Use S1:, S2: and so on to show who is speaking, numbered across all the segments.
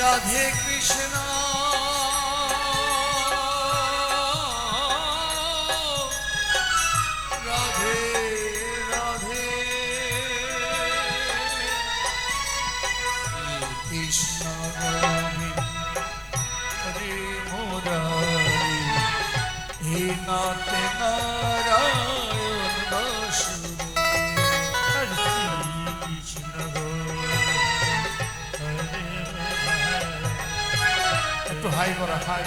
S1: রাধে কৃষ্ণ রাধে রাধে কৃষ্ণ হরে মুরারি হে নাথ নারায়ণ একটু হাই করা হাই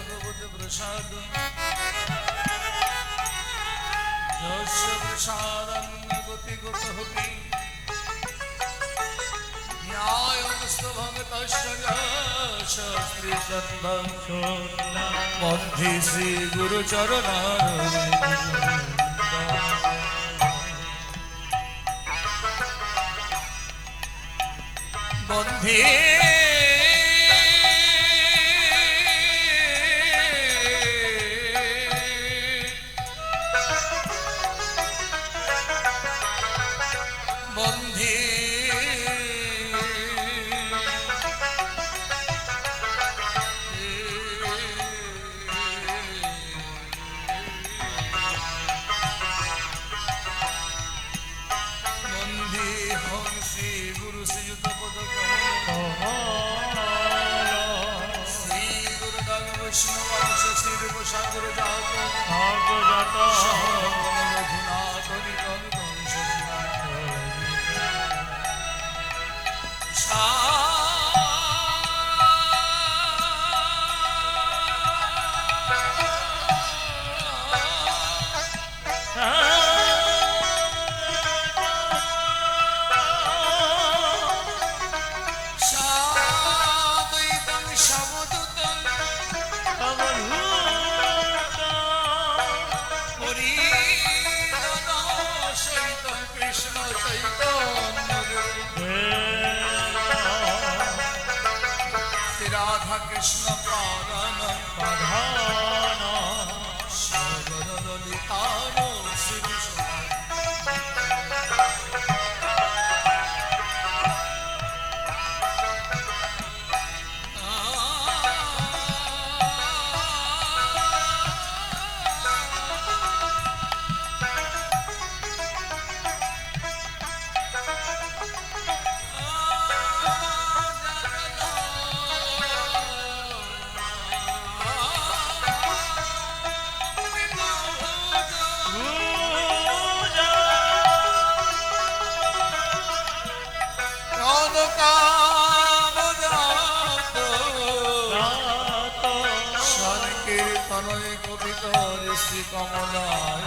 S1: ভগবত প্রসাদ যস্য প্রসাদং গতি গত হবি ন্যায়মস্ত ভগতস্য শাস্ত্রী সন্দং বন্ধি শ্রী গুরু চরণ বন্ধি সাগর জাত রাধা কৃষ্ণ পাদান পাধান সাগর ললিতার শ্রী তোর শ্রী কমলায়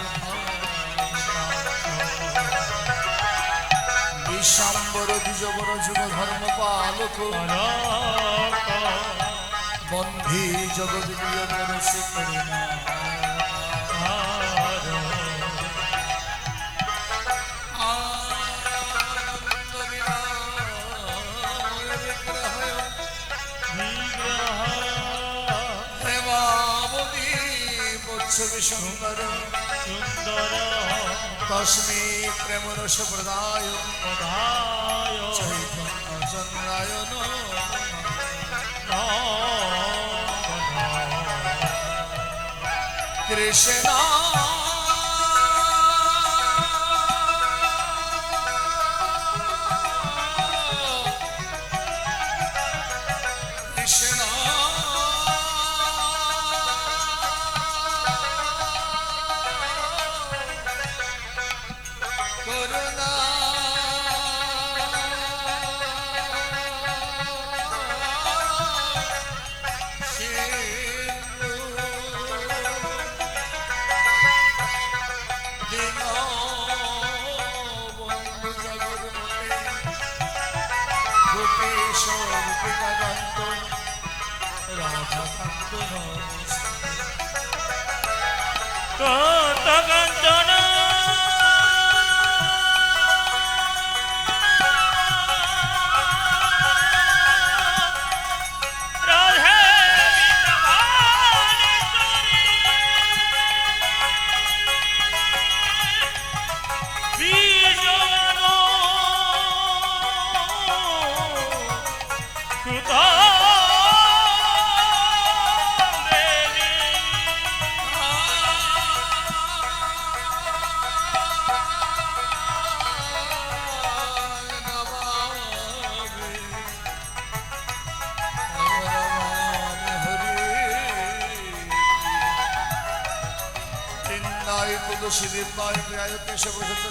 S1: বিশ্বাম্বর দ্বিজবর যুগ ধর্ম পালক বন্ধি জগৎ বিয়োগর শ্রী করুণা সুন্দর সুন্দর তস্মি প্রেম রস প্রদায় চৈতন্য চন্দ্রায় কৃষ্ণ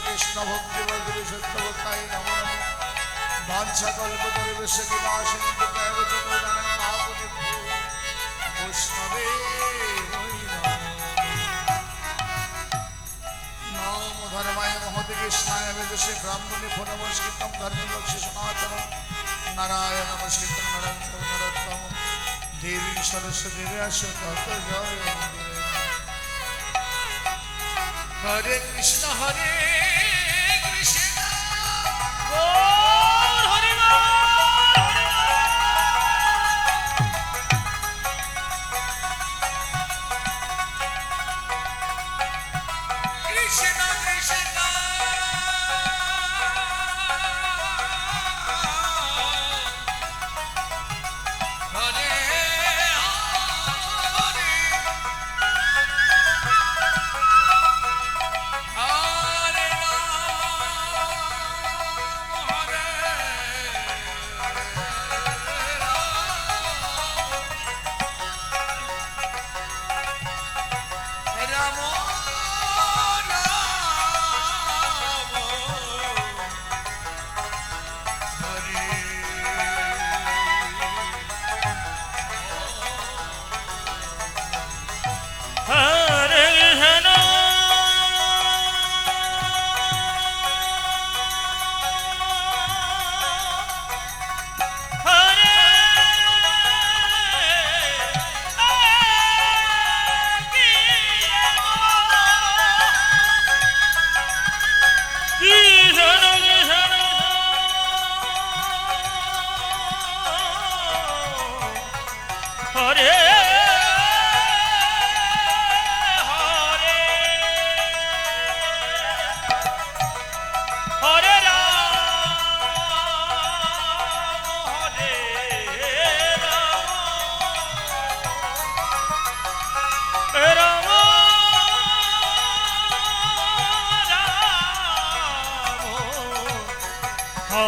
S1: কৃষ্ণ ভক্তি সত্যবতাই নম বাঞ্ছা কল্পতরুষ বৈষ্ণবে নম ধর্মায় মহতি কৃষ্ণায় বেদসে ব্রাহ্মণে নমস্কৃতম ধর্মলক্ষ্মী সনাতন নারায়ণ নমস্কৃতম নরোত্তম দেবী সরস্বতী ব্যাস তত জয় হরে কৃষ্ণ হরে কৃষ্ণ হরে কৃষ্ণ কৃষ্ণ হরে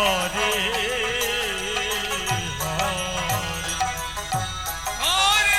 S1: হরে হরে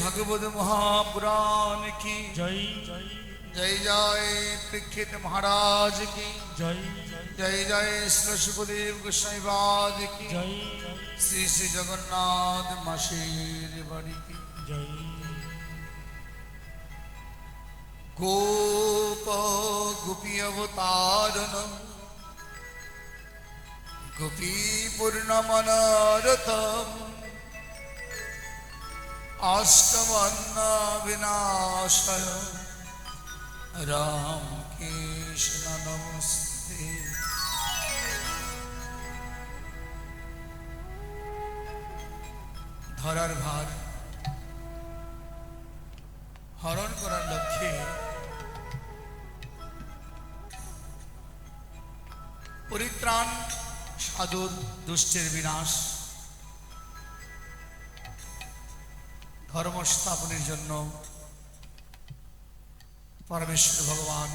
S1: भगवत महापुराण की
S2: जय जय
S1: जय जय परीक्षित महाराज की
S2: जय
S1: जय जय श्री सुखदेव गोस्वामीपाद की
S2: जय
S1: श्री श्री जगन्नाथ मासीर बाड़ी की
S2: जय
S1: गोप गोपी अवतारण गोपी पूर्णमनरतम अष्टवन्न विनाशय राम कृष्ण नमस्ते। ধরার ভার হরণ করার লক্ষ্যে পরিত্রাণ সাধুর দুষ্টের বিনাশ ধর্ম স্থাপনের জন্য পরমেশ্বর ভগবান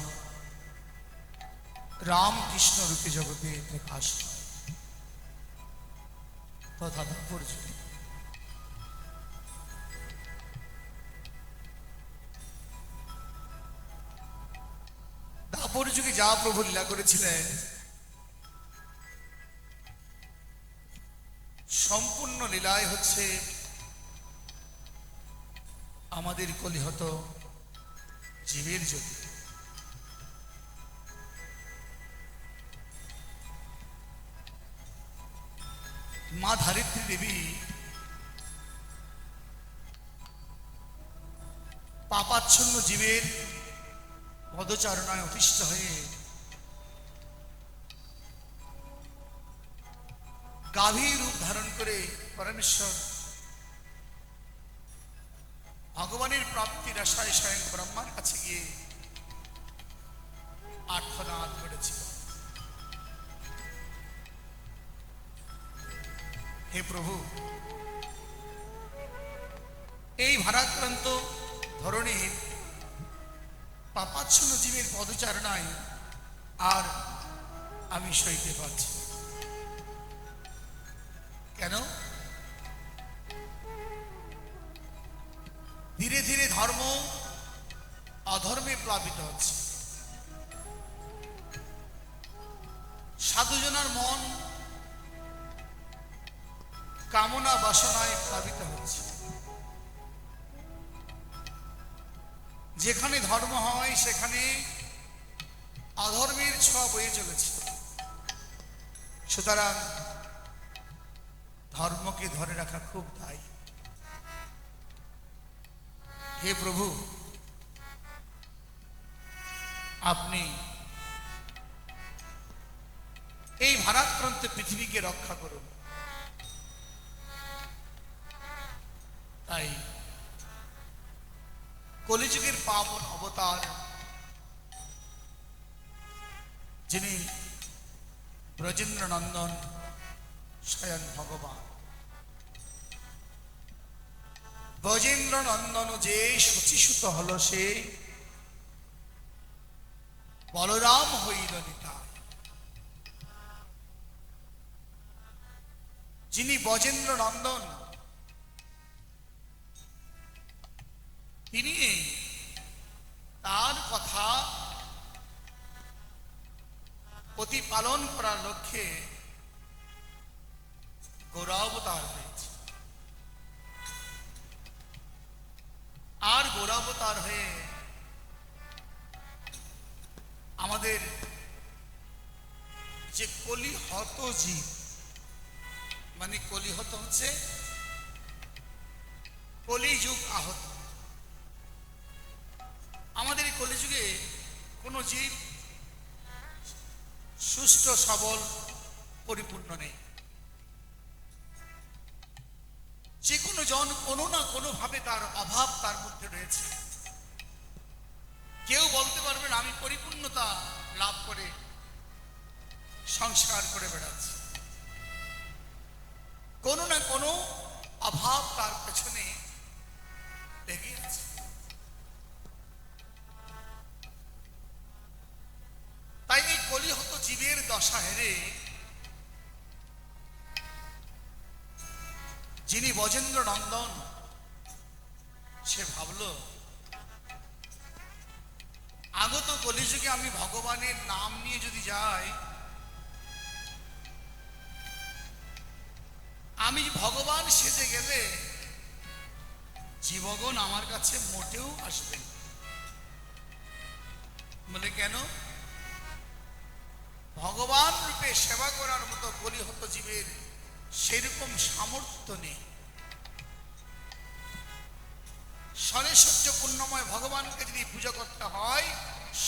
S1: রামকৃষ্ণ রূপে জগতে প্রকাশ তথা দাপর যুগে দাপর যুগে যা প্রভু লীলা করেছিলেন সম্পূর্ণ লীলায় হচ্ছে আমাদের কলিহত জীবের জন্য। মা ধারিত্রী দেবী পাপাচ্ছন্ন জীবের পদচারণায় অতিষ্ঠ হয়ে গাভী রূপ ধারণ করে পরমেশ্বর ভগবানের প্রাপ্তির আশায় স্বয়ং ব্রহ্মার কাছে গিয়ে আর্তনাদ করেছিল, হে প্রভু, এই ভারাক্রান্ত ধরনের পাপাচ্ছন্ন জীবের পদচারণায় আর আমি সইতে পারছি কেন? ধীরে ধীরে ধর্ম অধর্মে প্লাবিত হচ্ছে, সাধুজনার মন কামনা বাসনায় প্লাবিত হচ্ছে। যেখানে ধর্ম হয় সেখানে অধর্মের ছোঁয়া বয়ে চলেছে। সুতরাং ধর্মকে ধরে রাখা খুব দায়ী। হে প্রভু, আপনি এই ভারাক্রান্ত পৃথিবীকে রক্ষা করুন। তাই কলিযুগের পাবন অবতার যিনি ব্রজেন্দ্র নন্দন স্বয়ং ভগবান, ব্রজেন্দ্র নন্দন যে শচীসুত হল সে বলরাম হইল নিতাই। যিনি ব্রজেন্দ্র নন্দন তিনি তার কথা প্রতিপালন করার লক্ষ্যে গৌরাবতার হয়েছে। আর গৌরাবতার হয়ে আমাদের যে কলিহত জীব, মানে কলিহত হচ্ছে কলিযুগ আহত। আমাদের এই কলিযুগে কোনো জীব সুস্থ সবল পরিপূর্ণ নেই। যে কোনো জন কোনো না কোনো ভাবে তার অভাব তার মধ্যে রয়েছে। কেউ বলতে পারবেন আমি পরিপূর্ণতা লাভ করে সংস্কার করে বেড়াচ্ছি, কোনো না কোনো অভাব তার পেছনে লেগে আছে। তাই এই কলিহত জীবের দশা হেরে যিনি ব্রজেন্দ্র নন্দন সে ভাবলো আগত কলিযুগে আমি ভগবানের নাম নিয়ে যদি যাই, আমি ভগবান সেজে গেলে জীবগণ আমার কাছে মোটেও আসবে না। বলে কেন? ভগবান রূপে সেবা করার মতো কলিহত জীবের সেরকম সামর্থ্য নেই। সরেশ্বর্য পুণ্যময় ভগবানকে যদি পূজা করতে হয়,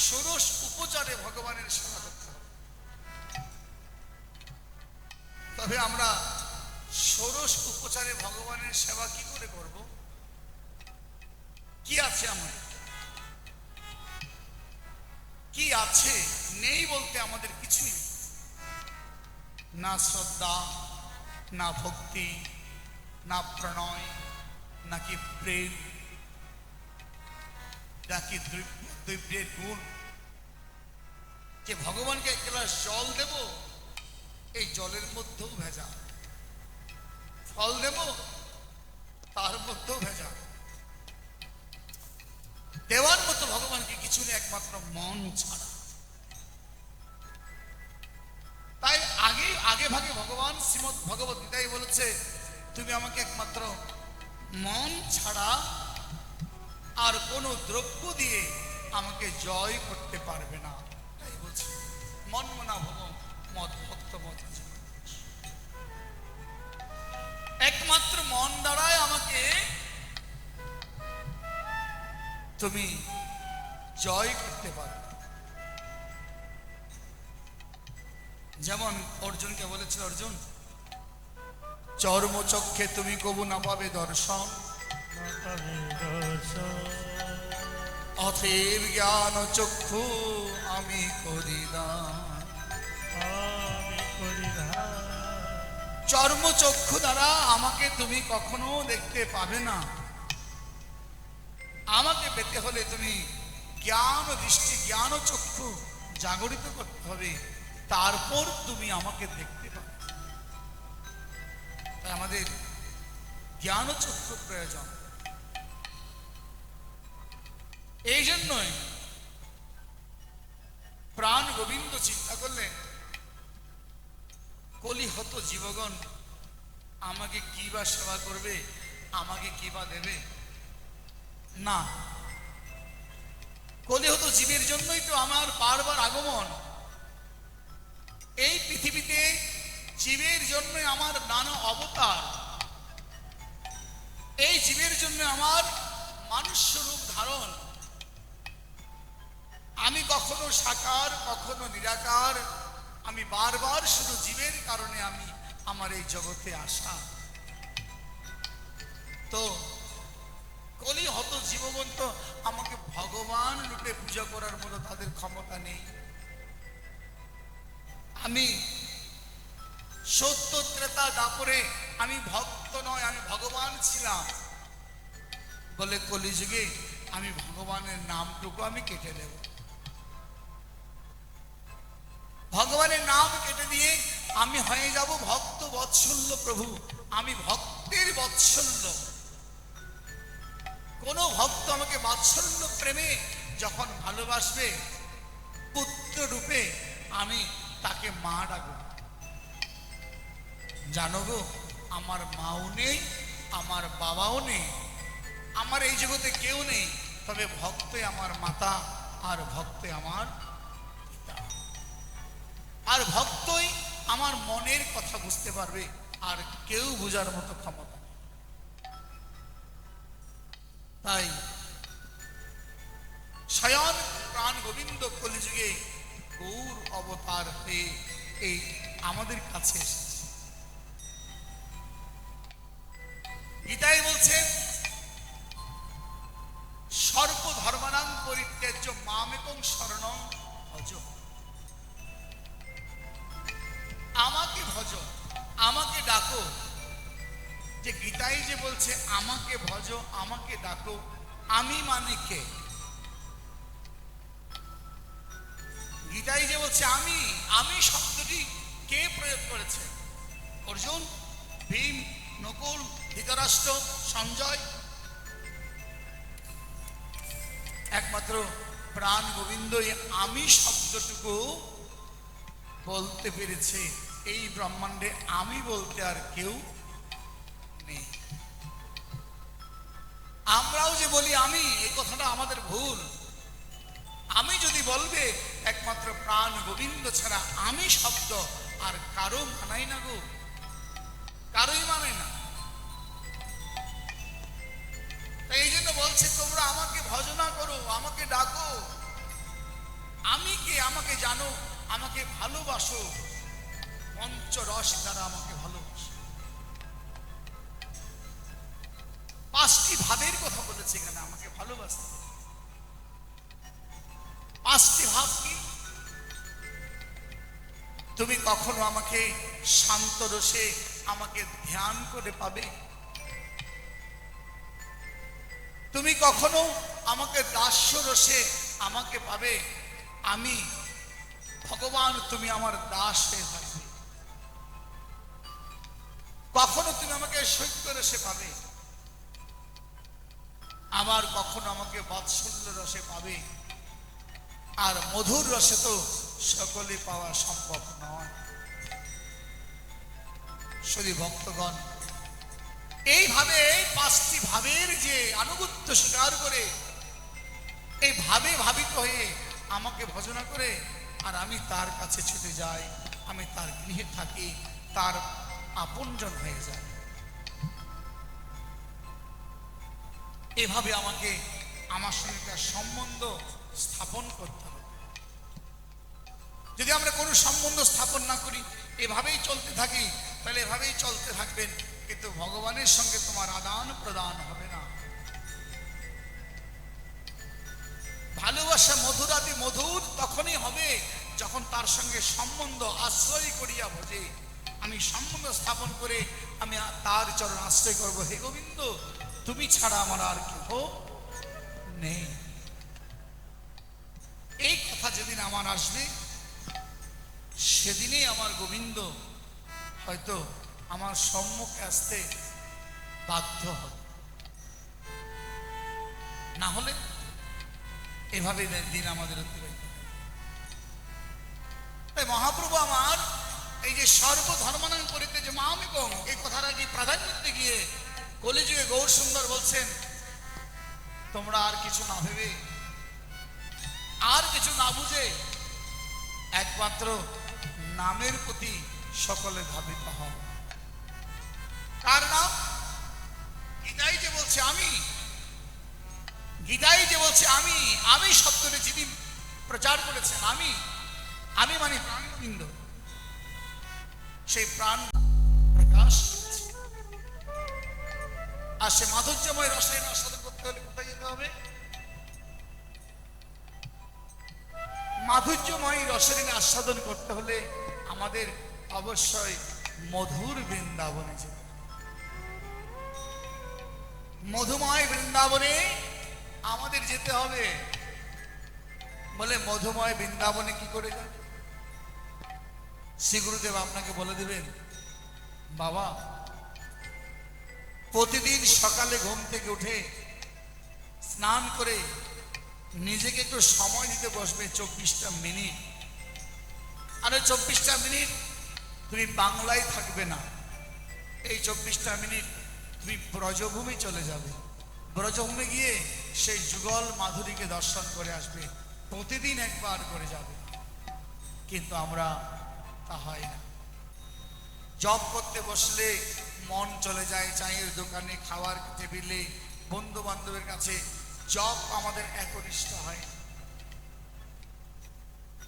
S1: ষোড়শ উপচারে ভগবানের সেবা করতে হবে। তবে আমরা ষোড়শ উপচারে ভগবানের সেবা কি করে করব? কি আছে আমার? কি আছে? নেই বলতে আমাদের কিছুই নেই। না শ্রদ্ধা, না ভক্তি, না প্রণয়, নাকি প্রেম, নাকি দ্রব্যের গুণ। যে ভগবানকে এক গ্লাস জল দেব, এই জলের মধ্যেও ভেজা। ফল দেব, তার মধ্যেও ভেজা। দেওয়ার মতো ভগবানকে কিছু নেই, একমাত্র মন ছাড়া। তাই আগে ভাগে ভগবান শ্রীমদ্ ভগবত গীতায় বলেছে, তুমি আমাকে একমাত্র মন ছাড়া আর কোনো দ্রব্য দিয়ে আমাকে জয় করতে পারবে না। তাই বলছে মন মনা ভব মদ ভক্ত মত। একমাত্র মন দ্বারাই আমাকে তুমি জয় করতে পারবে। যেমন অর্জুনকে বলেছিল, অর্জুন চর্মচক্ষে তুমি কবু না পাবে দর্শন, অতএব জ্ঞান চক্ষু আমি করি দান। চর্মচক্ষু দ্বারা আমাকে তুমি কখনো দেখতে পাবে না। আমাকে পেতে হলে তুমি জ্ঞান দৃষ্টি, জ্ঞান চক্ষু জাগরিত করতে হবে, তারপর তুমি আমাকে দেখতে পাবে। তাই আমাদের জ্ঞান চক্ষু প্রয়োজন। এই জন্যই প্রাণ গোবিন্দ চিন্তা করলেন, কলিহত জীবগণ আমাকে কি বা সেবা করবে, আমাকে কি বা দেবে না। কলিহত জীবের জন্যই তো আমার বারবার আগমন। এই পৃথিবীতে জীবের জন্য আমার নানা অবতার, এই জীবের জন্য আমার মানুষ রূপ ধারণ। আমি কখনো সাকার, কখনো নিরাকার, আমি বারবার শুধু জীবের কারণে আমি আমার এই জগতে আসা। তো কলিহত জীবগণ তো আমাকে ভগবান রূপে পূজা করার মতো তাদের ক্ষমতা নেই। আমি সত্য ত্রেতা দাপরে আমি ভক্ত নয়, আমি ভগবান ছিলাম বলে কলিযুগে আমি ভগবানের নামটুকু আমি কেটে দেব। ভগবানের নাম কেটে দিয়ে আমি হয়ে যাব ভক্ত বৎসল্য প্রভু। আমি ভক্তের বৎসল্য। কোন ভক্ত আমাকে বাৎসল্য প্রেমে যখন ভালোবাসবে, পুত্র রূপে আমি তাকে মা ডাকব। জানো গো, আমার মাও নেই, আমার বাবাও নেই, আমার এই জগতে কেউ নেই, তবে ভক্তই আমার মাতা, আর ভক্তই আমার পিতা, আর ভক্তই আমার মনের কথা বুঝতে পারবে, আর কেউ বোঝার মতো ক্ষমতা। তাই স্বয়ং প্রাণ গোবিন্দ কলিযুগে গৌর অবতার হয়ে এই আমাদের কাছে এসেছে। গীতায় বলছেন, সর্বধর্মানাং পরিত্যাজ্য মামেকং শরণং ভজ। আমাকে ভজ, আমাকে ডাকো। যে গীতায় যে বলছে আমাকে ভজ, আমাকে ডাকো, আমি মানে কে? গীতায় যে বলছে আমি, আমি শব্দটি কে প্রয়োগ করেছে? অর্জুন, ভীম, নকুল, ধৃতরাষ্ট্র, সঞ্জয়? একমাত্র প্রাণ গোবিন্দই আমি শব্দটুকু বলতে পেরেছে। এই ব্রহ্মাণ্ডে আমি বলতে আর কেউ নেই। আমরাও যে বলি আমি, এই কথাটা আমাদের ভুল। আমি যদি বলবে একমাত্র প্রাণ গোবিন্দ ছাড়া আমি শব্দ আর কারো মানাই না গো, কারোই মানে না। এই জন্য বলছে তোমরা আমাকে ভজনা করো, আমাকে ডাকো। আমি কে আমাকে জানো, আমাকে ভালোবাসো, পঞ্চরস দ্বারা আমাকে ভালোবাসো। পাঁচটি ভাবের কথা বলেছে এখানে আমাকে ভালোবাসতে। পাঁচটি ভাব কি? তুমি কখনো আমাকে শান্ত রসে আমাকে ধ্যান করে পাবে, তুমি কখনো আমাকে দাস্য রসে আমাকে পাবে, আমি ভগবান তুমি আমার দাস হয়ে থাকবে। কখনো তুমি আমাকে সত্য রসে পাবে, আবার কখনো আমাকে বাৎসল্য রসে পাবে। আর মধুর রসে তো সকলে পাওয়া সম্ভব নয়। শুধু ভক্তগণ এইভাবে পাঁচটি ভাবের যে আনুগত্য স্বীকার করে, এই ভাবে ভাবিত হয়ে আমাকে ভজনা করে, আর আমি তার কাছে ছুটে যাই, আমি তার গৃহে থাকি, তার আপনজন হয়ে যাই। এভাবে আমাকে আমার সঙ্গে তার সম্বন্ধ স্থাপন করতে হবে। যদি আমরা কোনো সম্বন্ধ স্থাপন না করি, এভাবেই চলতে থাকি, তাহলে এভাবেই চলতে থাকবেন, কিন্তু ভগবানের সঙ্গে তোমার আদান প্রদান হবে না। ভালোবাসা মধুরাতি মধুর তখনই হবে যখন তার সঙ্গে সম্বন্ধ আশ্রয় করিয়া ভজে। আমি সম্বন্ধ স্থাপন করে আমি তার চরণ আশ্রয় করব। হে গোবিন্দ, তুমি ছাড়া আমার আর কেহ নেই। এই কথা যেদিন আমার আসবে, সেদিনেই আমার গোবিন্দ হয়তো আমার সম্মুখে আসতে বাধ্য হবে। না হলে এভাবে দিন আমাদের অতিবাহিত। তাই মহাপ্রভু আমার এই যে সর্বধর্মানাং পরিত্যাজ্য মামেকং, এই কথাটাকে প্রাধান্য দিতে গিয়ে কলিযুগে গৌর সুন্দর বলছেন, তোমরা আর কিছু না ভেবে, আর কিছু না বুঝে একমাত্র নামের প্রতি সকলে ধাবিত হও। কার নাম? গীতাই যে বলছে আমি, গীতাই যে বলছে আমি, আমি শব্দটি যিনি প্রচার করেছেন, আমি মানে প্রাণ গোবিন্দ, সেই প্রাণ প্রকাশ করেছে। আর সে মাধুর্যময় রসের আস্বাদন করতে হলে কোথায় যেতে হবে? মাধুর্যময় রসের আস্বাদন করতে হলে আমাদের অবশ্যই মধুর বৃন্দাবনে যেতে হবে। মধুময় বৃন্দাবনে আমাদের যেতে হবে। বলে মধুময় বৃন্দাবনে কি করে যাবে? শ্রী গুরুদেব আপনাকে বলে দিবেন, বাবা প্রতিদিন সকালে ঘুম থেকে উঠে স্নান করে নিজেকে একটু সময় দিতে বসবে 24টা মিনিট। আর 24টা মিনিট তুমি বাংলায় থাকবে না, এই 24টা মিনিট তুমি ব্রজভূমি চলে যাবে। ব্রজভূমি গিয়ে সেই যুগল মাধুরীকে দর্শন করে আসবে। প্রতিদিন একবার করে যাবে। কিন্তু আমরা তা হয় না। জব করতে বসলে মন চলে যায় চায়ের দোকানে, খাওয়ার টেবিলে, বন্ধু বান্ধবের কাছে। জব আমাদের একনিষ্ঠ হয়।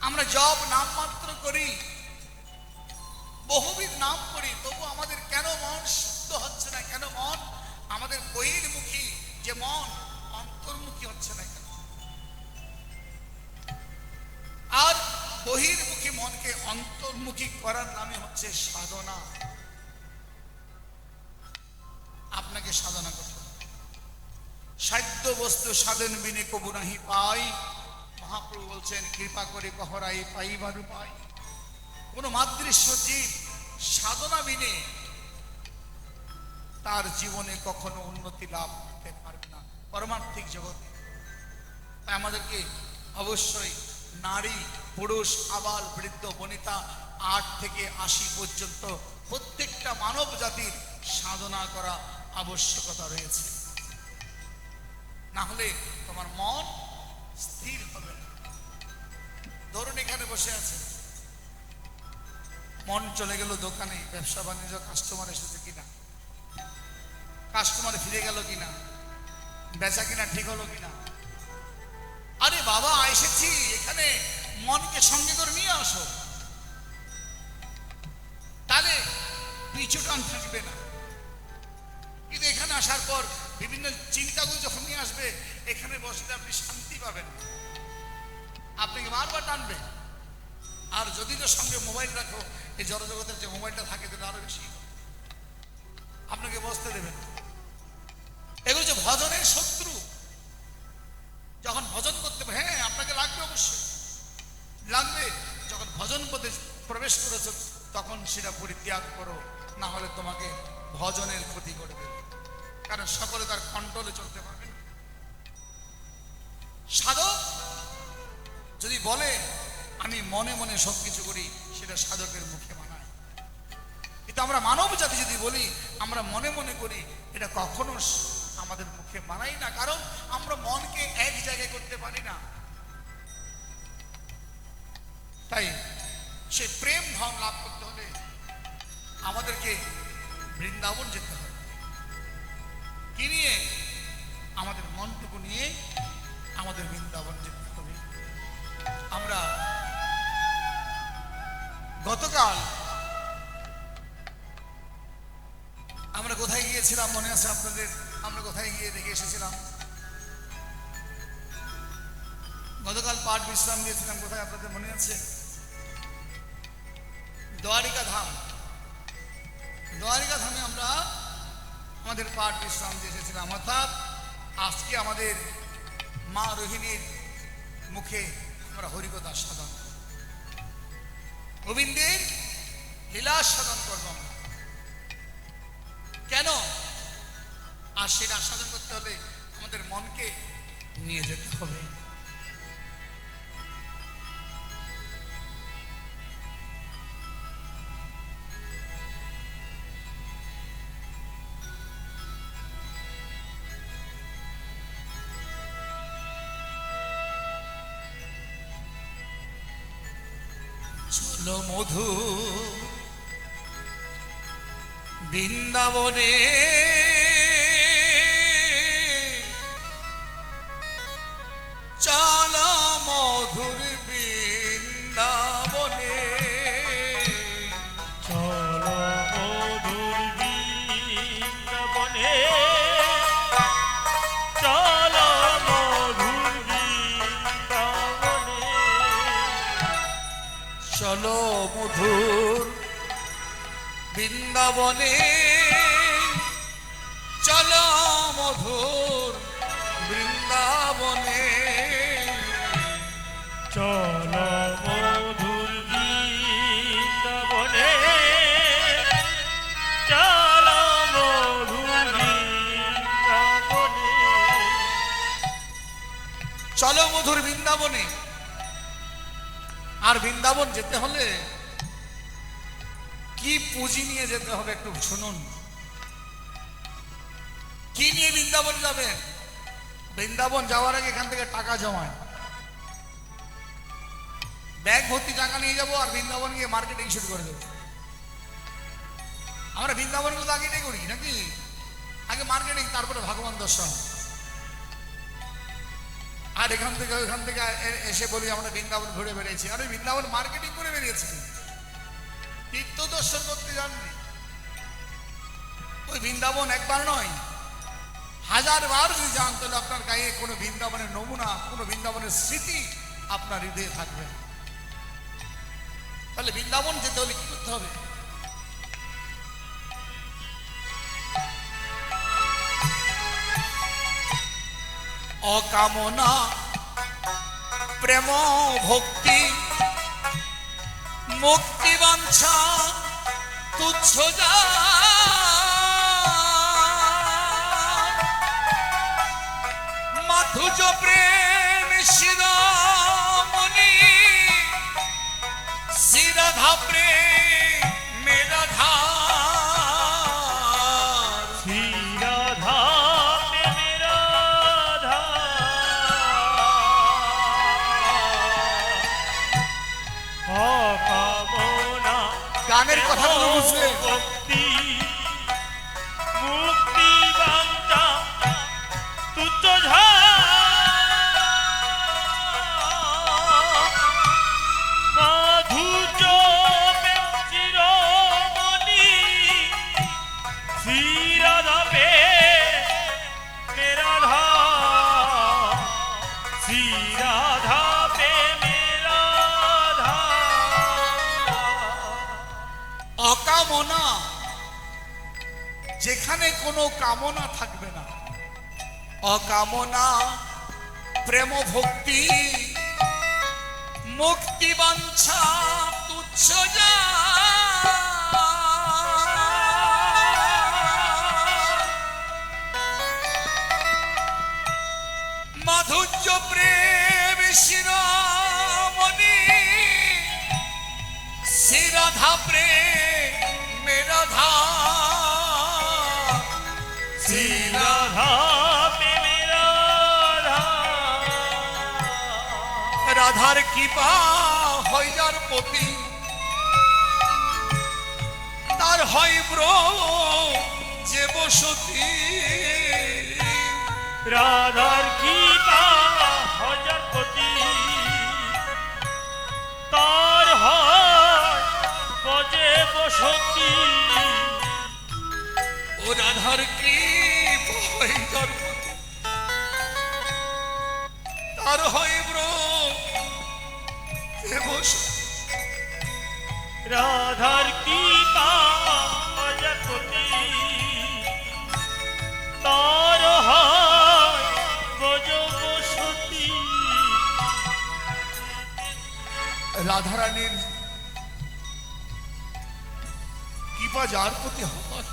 S1: আমরা জব নামমাত্র করি, বহুবিধ নাম করি, তবু আমাদের কেন মন শুদ্ধ হচ্ছে না? কেন মন আমাদের বহির্মুখী যে মন, অন্তর্মুখী হচ্ছে না কেন? আর বহির্মুখী মনকে অন্তর্মুখী করার নামে হচ্ছে সাধনা। আপনাকে সাধনা করতে হবে। সাধ্য বস্তু সাধন বিনে কবু নাহি পাই। মহাপ্রভু বলছেন, কৃপা করে কহরাই পাইবার উপায়। কোন মাদৃশ্য জীব সাধনা বিনে তার জীবনে কখনো উন্নতি লাভ করতে পারবে না পরমার্থিক জগতে। তাই আমাদেরকে অবশ্যই নারী পুরুষ আবাল বৃদ্ধ বনিতা 8 থেকে 80 পর্যন্ত প্রত্যেকটা মানব জাতির সাধনা করা আবশ্যকতা রয়েছে, না হলে তোমার মন স্থির হবে না। ধরুন এখানে বসে আছে, মন চলে গেল দোকানে, ব্যবসা বাণিজ্য, কাস্টমার এসেছে কিনা, কাস্টমার ফিরে গেল কিনা, বেচা কিনা ঠিক হলো কিনা। আরে বাবা এসেছি এখানে, মনকে সঙ্গে করে নিয়ে আসো, তাহলে পিছু টান থাকবে না। কিন্তু এখানে আসার পর বিভিন্ন চিন্তাগুলো যখন নিয়ে আসবে, এখানে বসলে আপনি শান্তি পাবেন, আপনাকে বারবার টানবে। আর যদি তো সঙ্গে মোবাইল রাখো, এই জড়জগতের যে মোবাইলটা থাকে সেটা আরো বেশি আপনাকে বসতে দেবে না। এগুলো যে ভজনের শত্রু। যখন ভজন করতে, হ্যাঁ আপনাকে লাগবে, অবশ্যই লাগবে। যখন ভজন পথে প্রবেশ করেছ তখন সেটা পরিত্যাগ করো, না হলে তোমাকে ভজনের ক্ষতি করবে। কারণ সকলে তার কন্ট্রোলে চলতে পারবে না। সাধক যদি বলে আমি মনে মনে সবকিছু করি, সেটা সাধকের মুখে মানায়। কিন্তু আমরা মানব জাতি যদি বলি আমরা মনে মনে করি, এটা কখনো আমাদের মুখে মানাই না। কারণ আমরা মনকে এক জায়গায় করতে পারি না। তাই সে প্রেম ধন লাভ করতে হলে আমাদেরকে বৃন্দাবন যেতে হবে। কি নিয়ে? আমাদের মনটুকু নিয়ে আমাদের বৃন্দাবন যেতে হবে। আমরা গতকাল আমরা কোথায় গিয়েছিলাম মনে আছে আপনাদের? আমরা কোথায় গিয়ে দেখে এসেছিলাম? গতকাল পাঠ বিশ্রাম দিয়েছিলাম কোথায় আপনাদের মনে আছে? দ্বারিকা ধাম। দ্বারিকা ধামে আমরা আমাদের পাঠ বিশ্রাম দিয়ে এসেছিলাম। অর্থাৎ আজকে আমাদের মা রোহিণীর মুখে আমরা হরিকথা সাধন, গোবিন্দের লীলা সাধন করব আমরা। কেন? আর সেটা সাধন করতে হলে আমাদের মনকে নিয়ে যেতে হবে। চলো মধু বৃন্দাবনে, চলো মধুর বৃন্দাবনে,
S2: চলো মধুর বৃন্দাবনে, চলো মধুর বৃন্দাবনে,
S1: চলো মধুর বৃন্দাবনে, চলো মধুর বৃন্দাবনে,
S2: চলো মধুর বৃন্দাবনে, চলো মধুর বৃন্দাবনে,
S1: চলো মধুর বৃন্দাবনে। আর বৃন্দাবন যেতে হলে কি পুঁজি নিয়ে যেতে হবে একটু শুনুন। কি নিয়ে বৃন্দাবন যাবেন? বৃন্দাবন যাওয়ার আগে এখান থেকে টাকা জমায়, ব্যাগ ভর্তি টাকা নিয়ে যাবো আর বৃন্দাবন গিয়ে মার্কেটিং শুরু করে দেবো। আমরা বৃন্দাবনগুলো আগে এটাই করি নাকি? আগে মার্কেটিং, তারপরে ভগবান দর্শন। আর এখান থেকে ওইখান থেকে এসে বলি আমরা বৃন্দাবন ঘুরে বেরিয়েছি। আরে বৃন্দাবন মার্কেটিং করে বেরিয়েছি, তীর্থ দর্শন করতে যাননি। ওই বৃন্দাবন একবার নয়, 1000 বার যদি যান তাহলে আপনার গায়ে কোনো বৃন্দাবনের নমুনা, কোনো বৃন্দাবনের স্মৃতি আপনার হৃদয়ে থাকবে। তাহলে বৃন্দাবন যেতে হলে কি করতে হবে? অকামনা প্রেম ভক্তি মুক্তি বাঞ্ছা তুচ্ছ যা, মাধুর্য প্রেম শিরোমণি শ্রীরাধা প্রেমে রাধার
S2: শ্রী রাধা প্রেমে রাধা অকামনা
S1: গানের কথাগুলো বুঝলে
S2: ভক্তি মুক্তি বাঞ্ছা তুচ্ছ মাধুর্য চিরমণি শ্রী রাধা প্রেমে রাধা শ্রী রাধা প্রেমে রাধা
S1: অকামনা, যেখানে কোনো কামনা থাকবে না, অকামনা প্রেম ভক্তি মুক্তি বাঞ্ছা তুচ্ছ যা মাধুর্য প্রেম শিরোমণি শ্রী রাধা প্রেমে রাধা শ্রী
S2: রাধা প্রেমে রাধা
S1: রাধার কৃপা হয় যার প্রতি তার হয় যে বসতি
S2: রাধার কৃপা হাজার কোটি তার হয় বজে বসতি
S1: ও রাধার কৃপা হয় যার প্রতি তার হয় যে বসতি
S2: রাধার কৃপা হাজার কোটি তার হয় বজ বসতি
S1: রাধারানীর কৃপা যার প্রতি হয়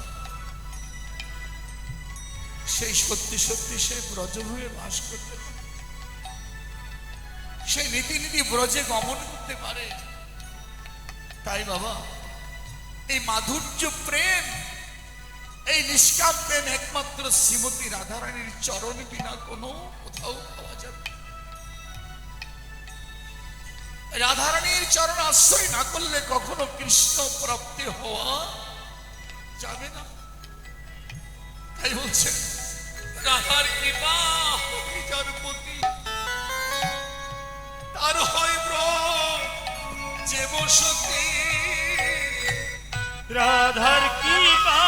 S1: সেই সত্যি সত্যি সে ব্রজভূমে বাস করতে পারে, সেই নীতি নীতি ব্রজে গমন করতে পারে। তাই বাবা, এই মাধুর্য প্রেম, এই নিষ্কাম প্রেম একমাত্র শ্রীমতী রাধারানীর চরণ বিনা কোনো কোথাও পাওয়া যাবে না। রাধারানীর চরণ আশ্রয় না করলে কখনো কৃষ্ণ প্রাপ্তি হওয়া যাবে না। তাই বলছে রাধার কৃপা হয় যার প্রতি তার হয় যে বসতি
S2: রাধার কৃপা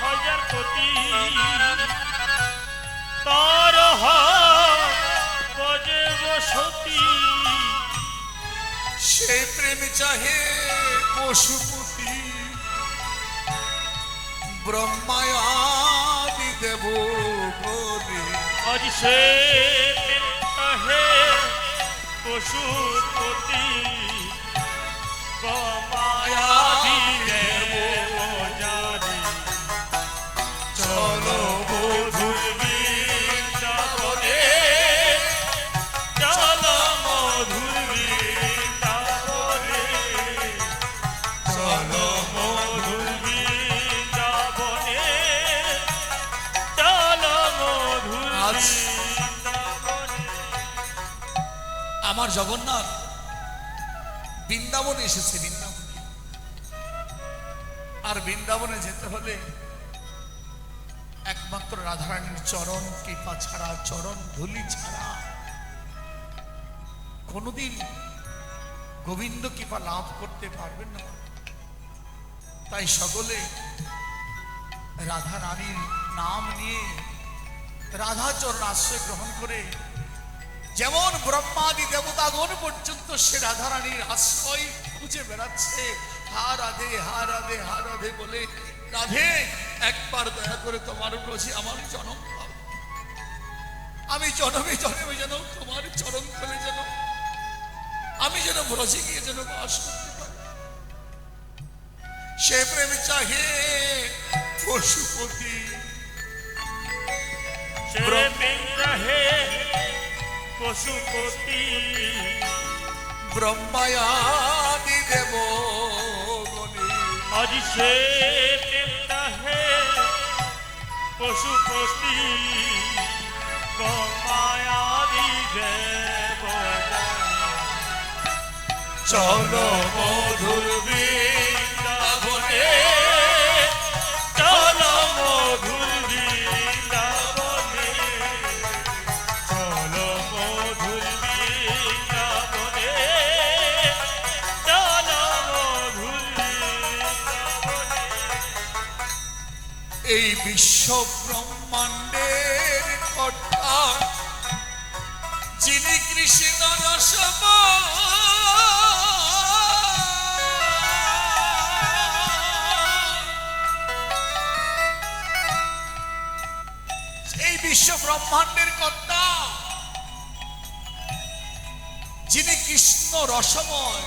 S2: হাজার কোটি তার হয় বজে বসতি
S1: সে প্রেম চাহে পশুপতি ব্রহ্মায়াদি দেব বলে
S2: আজ সে হে পশুপতি মায়াদি দেব জানি চলো মধুর বৃন্দাবনে চলো মধুর বৃন্দাবনে চলো মধুর বৃন্দাবনে চলো মধুর
S1: আজ
S2: বৃন্দাবনে
S1: আমার জগন্নাথ বৃন্দাবনে এসেছে। বৃন্দাবনে, আর বৃন্দাবনে যেতে হলে একমাত্র রাধারানীর চরণ কৃপা ছাড়া, চরণ ধুলি ছাড়া কোনোদিন গোবিন্দ কৃপা লাভ করতে পারবেন না। তাই সকলে রাধা রানীর নাম নিয়ে রাধা চরণ আশ্রয় গ্রহণ করে, যেমন ব্রহ্মাদি দেবতাগণ পর্যন্ত সে রাধা রানীর আশ্রয় খুঁজে বেড়াচ্ছে, হা রাধে হা রাধে হা রাধে বলে, রাধে একবার দয়া করে তোমার ব্রজে আমার জনম দাও, আমি জনমে জনমে যেন তোমার চরণ তলে যেন আমি যেন ব্রজে গিয়ে যেন বাস করতে পারি। সে প্রেম চাহে পশুপতি
S2: रहे পশুপতি
S1: ব্রহ্মায়াদি দেব গণে।
S2: আজ সে দেবতা হে পশুপতি ব্রহ্মায়াদি দেব
S1: চলো মধুর বৃন্দাবনে,
S2: চলো মধুর বৃন্দাবনে, চলো মধুর বৃন্দাবনে, চলো মধুর বৃন্দাবনে।
S1: এই বিশ্ব ব্রহ্মাণ্ডের কর্তা যিনি কৃষ্ণ রসম, এই বিশ্ব ব্রহ্মাণ্ডের কর্তা যিনি কৃষ্ণ রসময়,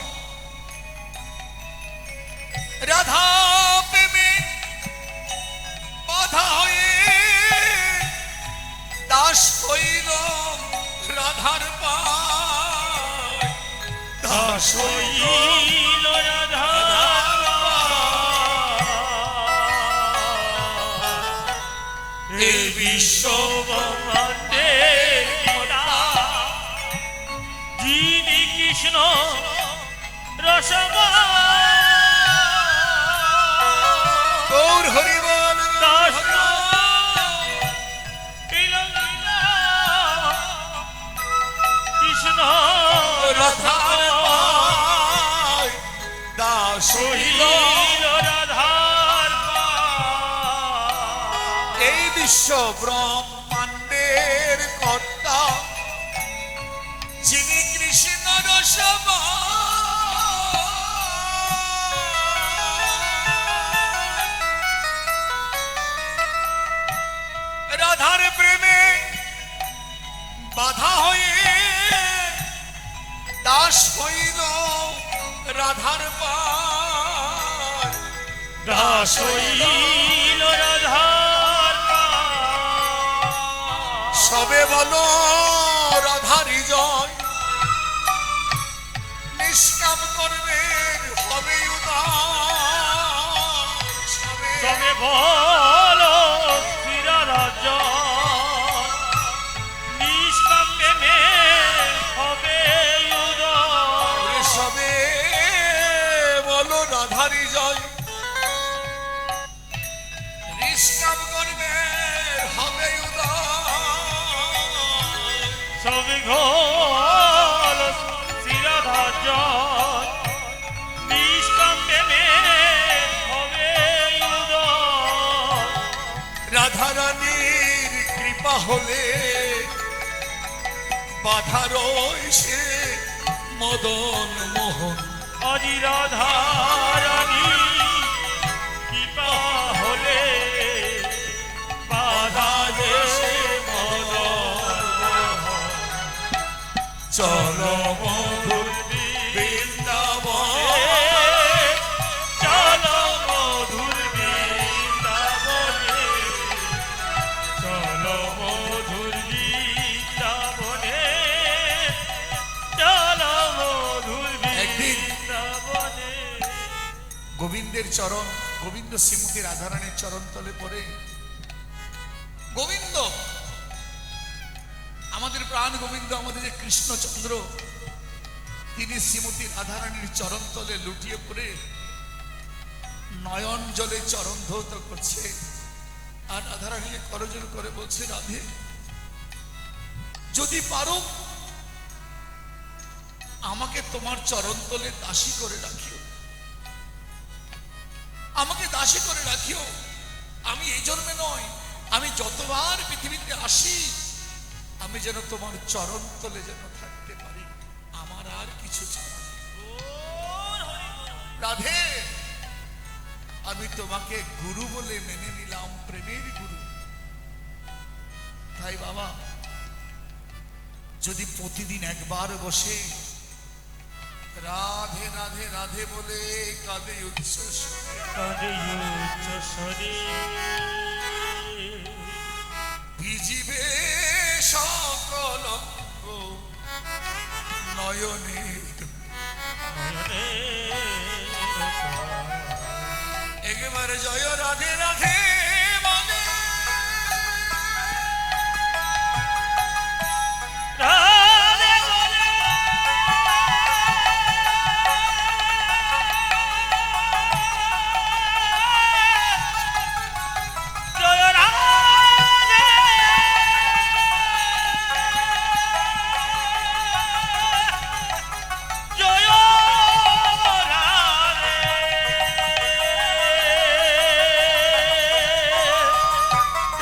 S1: রাধা প্রেমে বাধা হয়ে দাস হইল রাধার পায়, দাস হইল
S2: হইল রাধার পায়। এই বিশ্ব ব্রহ্মাণ্ডের পিতা যিনি কৃষ্ণ রসময়,
S1: গৌর হরিবল
S2: দাস কৃষ্ণ
S1: রাধার পায়, দাস হইল
S2: হইল রাধার পায়।
S1: এই বিশ্ব ব্রহ্মাণ্ডের কর্তা যিনি কৃষ্ণ রসময়, রাধার প্রেমে বাধা হয়ে দাস হইল রাধার পায়,
S2: দাস হইল রাধার পায়।
S1: সবে বলো রাধারি জয়, নিষ্কাম কর্মের হবে উদার,
S2: তবে বলো চিরারাজ নিষ্কাম প্রেমে হবে উদয়।
S1: সবে বলো রাধারি জয়, নিষ্কাম কর্মের হবে উদার,
S2: সবে ঘোল চিরারাজ নিষ্কাম প্রেমে হবে উদয়।
S1: রাধারানীর কৃপা হলে বাধা রয় সে মদন মোহন,
S2: আজি রাধা রানী কৃপা হলে বাধা দেশে
S1: চলো মধুর বৃন্দাবন,
S2: চলো মধুর বৃন্দাবনে, চলো মধুর বৃন্দাবনে, চলো মধুর
S1: একদিন
S2: বৃন্দাবনে।
S1: গোবিন্দের চরণ, গোবিন্দ শ্রীমতী রাধারানীর চরণ তলে পড়ে, গোবিন্দ আমাদের প্রাণ গোবিন্দ, আমাদের যে কৃষ্ণচন্দ্র, তিনি শ্রীমতী রাধারানীর চরণ তলে লুটিয়ে পড়ে নয়ন জলে চরণ ধৌত করছে, আর রাধারানীকে করজোড় করে বলছে, রাধে যদি পারো আমাকে তোমার চরণ তলে দাসী করে রাখিও, আমাকে দাসী করে রাখিও। আমি এই জন্মে নয়, আমি যতবার পৃথিবীতে আসি আমি যেন তোমার চরণ তলে যেন থাকতে পারি, আমার আর কিছু চাই না। রাধে আমি তোমাকে গুরু বলে মেনে নিলাম, প্রেমের গুরু। তাই বাবা যদি প্রতিদিন একবার বসে রাধে রাধে রাধে বলে কাঁদে উচ্চ স্বরে,
S2: কাঁদে উচ্চ স্বরে,
S1: ভিজিবে সকল অঙ্গ, নয়নে একেবারে জয় রাধে রাধে বলে
S2: রাধে বলে জয় রাধে জয় রাধে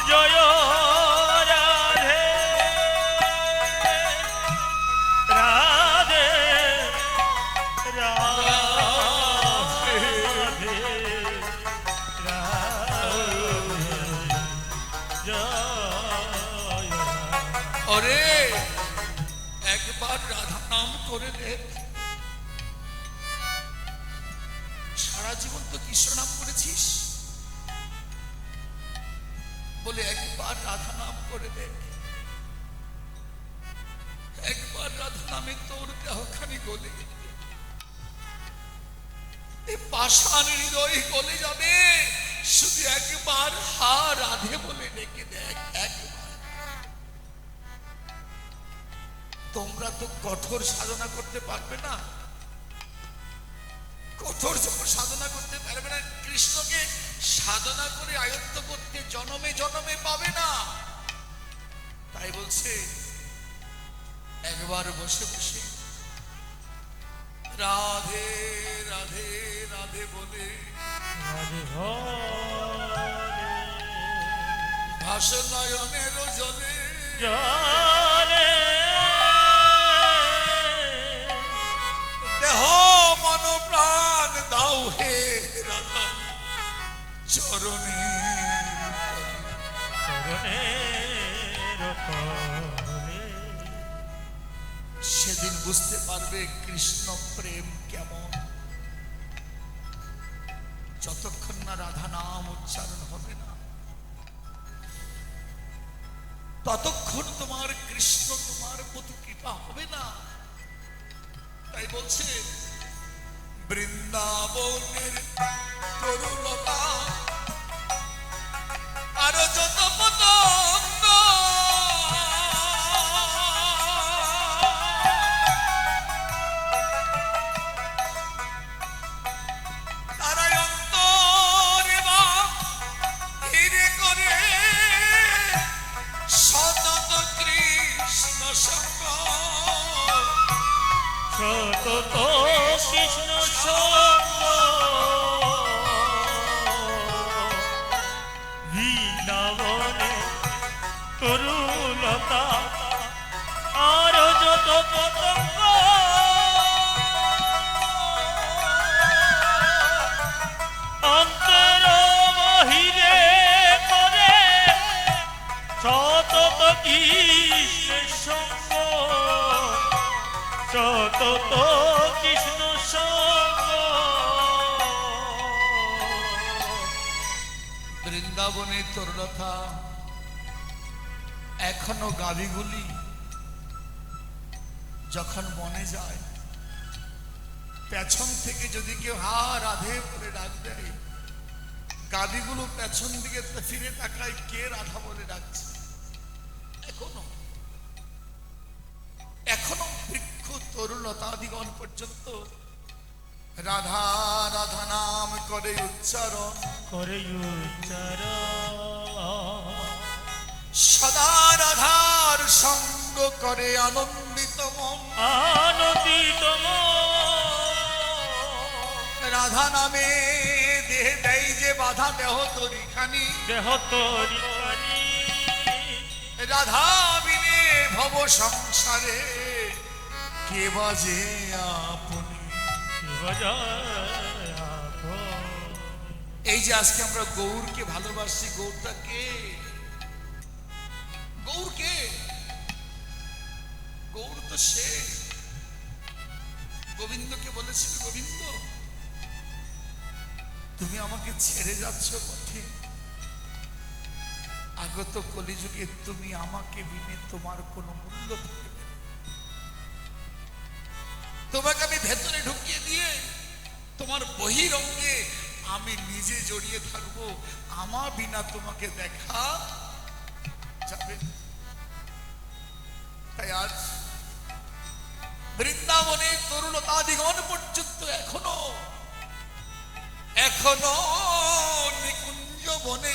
S2: জয় রাধে রাধে
S1: ওরে একবার রাধা নাম করে দেখ সারা জীবন তো কৃষ্ণ নাম করেছিস বলে একবার রাধা নাম করে দেখ একবার রাধা নামে তোর দেহখানি গলে এই পাষাণ হৃদয় গলে যাবে শুধু একবার হা রাধে বলে ডেকে দেখ একবার তোমরা তো কঠোর সাধনা করতে পারবে না কঠোর যখন সাধনা করতে পারবে না কৃষ্ণকে সাধনা করে আয়ত্ত করতে জনমে জনমে পাবে না তাই বলছে একবার বসে বসে রাধে রাধে রাধে বলে ভাসে নয়নের জলে দেহ মন প্রাণ দাও হে রাধা চরণে সেদিন বুঝতে পারবে কৃষ্ণ প্রেম কেমন যতক্ষণ না রাধা নাম উচ্চারণ হবে না ততক্ষণ তোমার কৃষ্ণ তোমার প্রতি কৃপা হবে না তাই বলছে বৃন্দাবনের তরুলতা আরো যত পতঙ্গ তারাই অন্তরে বা ধীরে করে সতত কৃষ্ণ সঙ্গ
S2: সতত কৃষ্ণ সঙ্গ বৃন্দাবনে তরুলতা আর যত পতঙ্গ অন্তর বহিরে করে সতত কৃষ্ণ সঙ্গ সতত কৃষ্ণ সঙ্গ
S1: বৃন্দাবনের তরুলতা এখনো গাভীগুলি যখন মনে যায় পেছন থেকে যদি কেউ হা রাধে বলে ডাক দেয় গাভীগুলো পেছন দিকে ফিরে তাকায় কে রাধা বলে ডাকছে এখনো এখনো বৃক্ষ তরুলতাদিগণ পর্যন্ত রাধা রাধা নাম করে উচ্চারণ
S2: করে
S1: সদা রাধার সঙ্গ করে আনন্দিত মন
S2: আনন্দিত
S1: রাধা নামে দেহ দেয় যে বাধা দেহ তরিখানি
S2: দেহ তরি
S1: রাধা বিনে ভব সংসারে কে বাজে আপনি এই যে আজকে আমরা গৌরকে ভালোবাসি গৌরটা কে গৌর কে গৌর তো সে গোবিন্দকে বলেছিল গোবিন্দ তুমি আমাকে ছেড়ে যাচ্ছ পথে আগত কলিযুগে তুমি আমাকে বিনে তোমার কোনো মূল্য থাকবে না। তোমাকে আমি ভেতরে ঢুকিয়ে দিয়ে তোমার বহিরঙ্গে আমি নিজে জড়িয়ে থাকবো, আমার বিনা তোমাকে দেখা যাবে না। তাই আজ বৃন্দাবনে তরুণতাদিগণ পর্যন্ত এখনো এখনো নিকুঞ্জ বনে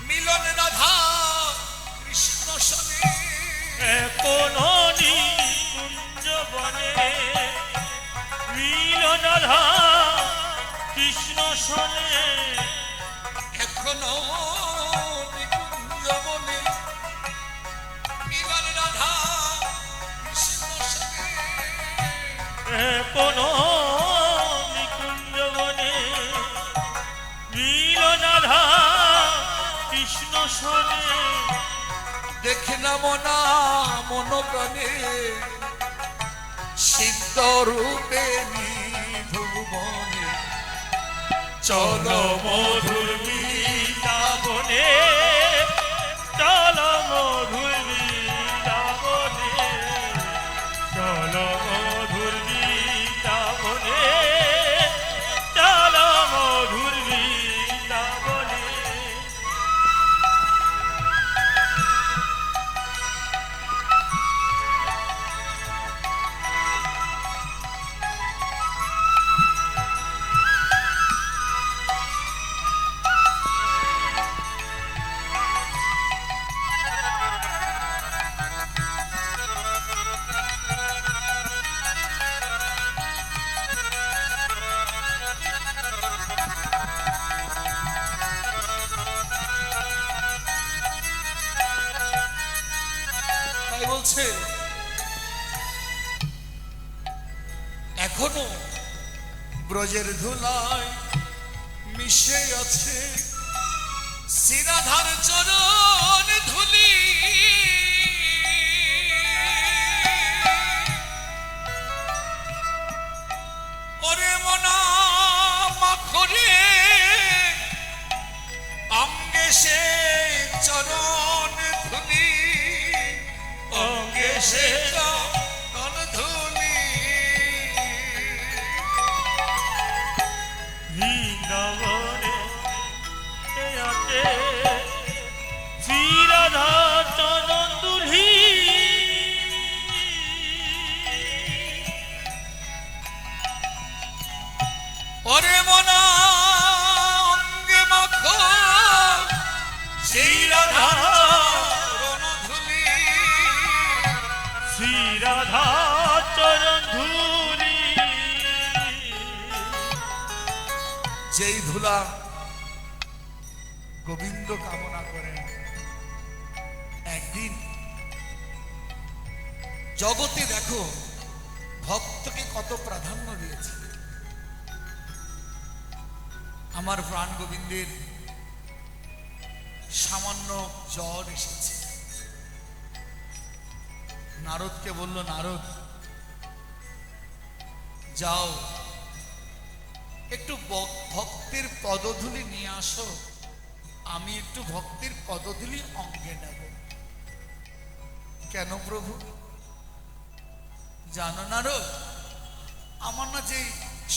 S1: মিলন রাধা কৃষ্ণ সনে
S2: এখনো নিকুঞ্জ বনে মিলন রাধা কৃষ্ণ শোনে,
S1: এখনো নিকুঞ্জ বনে মিলন রাধা কৃষ্ণ সনে
S2: এখনো নিকুঞ্জ বনে মিলন রাধা কৃষ্ণ শোনে।
S1: দেখে না মনা মন প্রাণে সিদ্ধ রূপে ভুবনে চলো
S2: মধুর বৃন্দাবনে, চলো মধুর বৃন্দাবনে, চলো মধুর বৃন্দাবনে, চলো মধুর বৃন্দাবনে।
S1: তাই বলছে এখনো ব্রজের ধুলায় মিশে আছে শ্রীরাধার চরণ ধুলি, ওরে মনা মাখরে অঙ্গে সে চরণ ধুলি, অঙ্গে সে চরণ ধুলি।
S2: বৃন্দাবনে আছে শ্রীরাধা চরণ ধুলি,
S1: ওরে মনা অঙ্গে মাখো সেই রাধা চরণ ধুলি,
S2: শ্রীরাধা চরণ ধুলি।
S1: যেই ধুলা গোবিন্দ কামনা করেন, একদিন জগতে দেখো ভক্তকে কত প্রাধান্য দিয়েছে। আমার প্রাণ গোবিন্দের সামান্য জ্বর এসেছে, নারদকে বলল, নারদ যাও একটু ভক্তের পদধূলি নিয়ে আসো, আমি একটু ভক্তের পদধূলি অঙ্গে নেব। কেন প্রভু? জানো নারদ, আমার না যে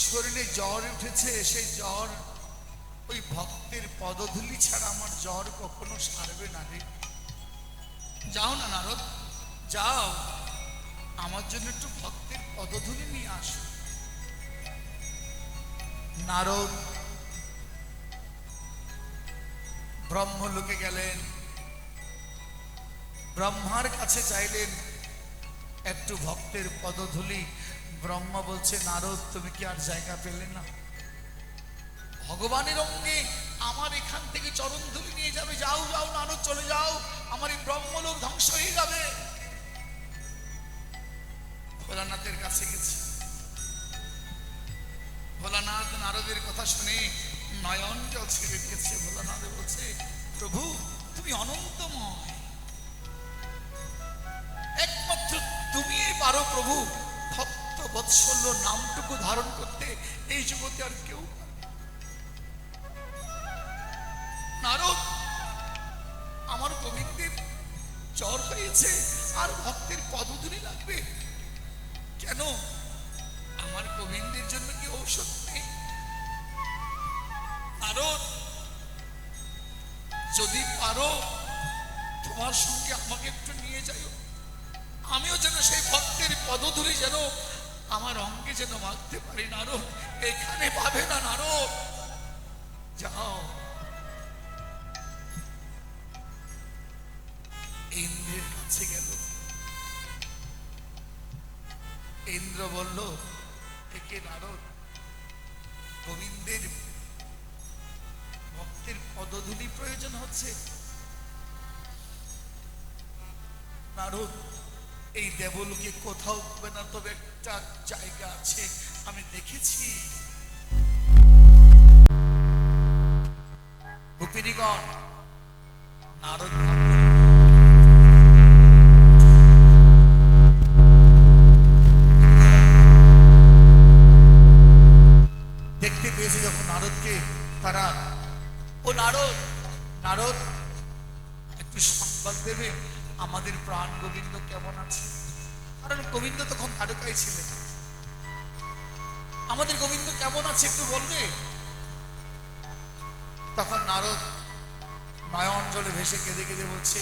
S1: শরীরে জ্বর উঠেছে, সেই জ্বর ওই ভক্তের পদধূলি ছাড়া আমার জ্বর কখনো সারবে না রে। যাও না নারদ, যাও আমার জন্য একটু ভক্তের পদধূলি নিয়ে আসো। নারদ ব্রহ্মলোকে গেলেন, ব্রহ্মার কাছে চাইলেন একটু ভক্তের পদধূলি। ব্রহ্মা বলছে, নারদ তুমি কি আর জায়গা পেলে না? ভগবানের অঙ্গে আমার এখান থেকে চরণ ধুলি নিয়ে যাবে, যাও যাও নারদ চলে যাও, আমার এই ব্রহ্মলোক ধ্বংস হয়ে যাবে। ভোলানাথের কাছে গেছে, ভোলানাথ নারদের কথা শুনে নয়ন জল ছেড়ে দিয়েছে। ভোলানাথ বলছে, প্রভু তুমি অনন্তময়, একমাত্র তুমি পারো প্রভু ভক্ত বৎসল্য নামটুকু ধারণ করতে, এই জগতে আর কেউ পারে না। নারদ, আমার গোবিন্দের জ্বর হয়েছে আর ভক্তের পদধূলি লাগবে, কেন আমার গোবিন্দের জন্য কি ঔষধ নেই? নারদ, যদি পারো তোমার সঙ্গে আমাকে একটু নিয়ে যাইও, আমিও যেন সেই ভক্তের পদধূলি যেন আমার অঙ্গে যেন মাখতে পারি। নারদ, এখানে পাবে না নারদ, যাও। ইন্দ্রের কাছে গেল। ইন্দ্র বলল, একে নারদ, গোবিন্দের ভক্তের পদধূলি প্রয়োজন হচ্ছে। নারদ, এই দেবলোকে কোথাও হবে না, তবে একটা জায়গা আছে, আমি দেখেছি। গোপিনীগণ, নারদ দেখতে পেয়েছে যখন নারদকে, তারা, ও নারদ, নারদ একটু সংবাদ দেবে আমাদের প্রাণ গোবিন্দ কেমন আছে? কারণ গোবিন্দ তখন দ্বারকায় ছিলেন। আমাদের গোবিন্দ কেমন আছে একটু বলবে? তখন নারদ নয়ন জলে ভেসে কেঁদে কেঁদে বলছে,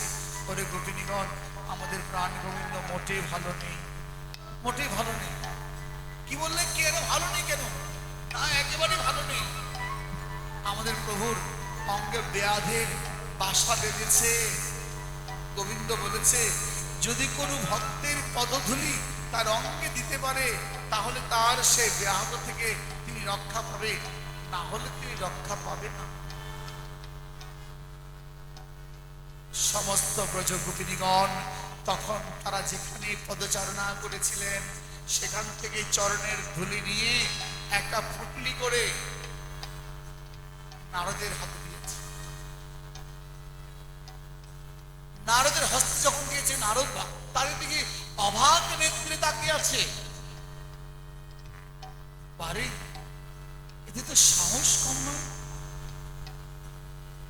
S1: ওরে গোপিনীগণ, আমাদের প্রাণ গোবিন্দ মোটেই ভালো নেই, মোটেই ভালো নেই। কি বললে? কেন ভালো নেই? কেন? না, একেবারে ভালো নেই। আমাদের প্রভুর অঙ্গে ব্যাধের বাসা বেঁধেছে। গোবিন্দ বলেছে, যদি কোনো ভক্তের পদধূলি তার অঙ্গে দিতে পারে, তাহলে তার সে ব্যাহত থেকে তিনি রক্ষা পাবে, না হলে তিনি রক্ষা পাবে না। সমস্ত ব্রজ গোপিনীগণ তখন তারা যেখানে পদচারণা করেছিলেন, সেখান থেকে চরণের ধুলি নিয়ে একটা পুটলি করে নারদের হাতে দিয়েছে। নারদের হস্তে যখন দিয়েছে, নারদ তার দিকে অবাক নেত্রে তাকিয়ে আছে। পারে, এতে তো সাহস কম নয়।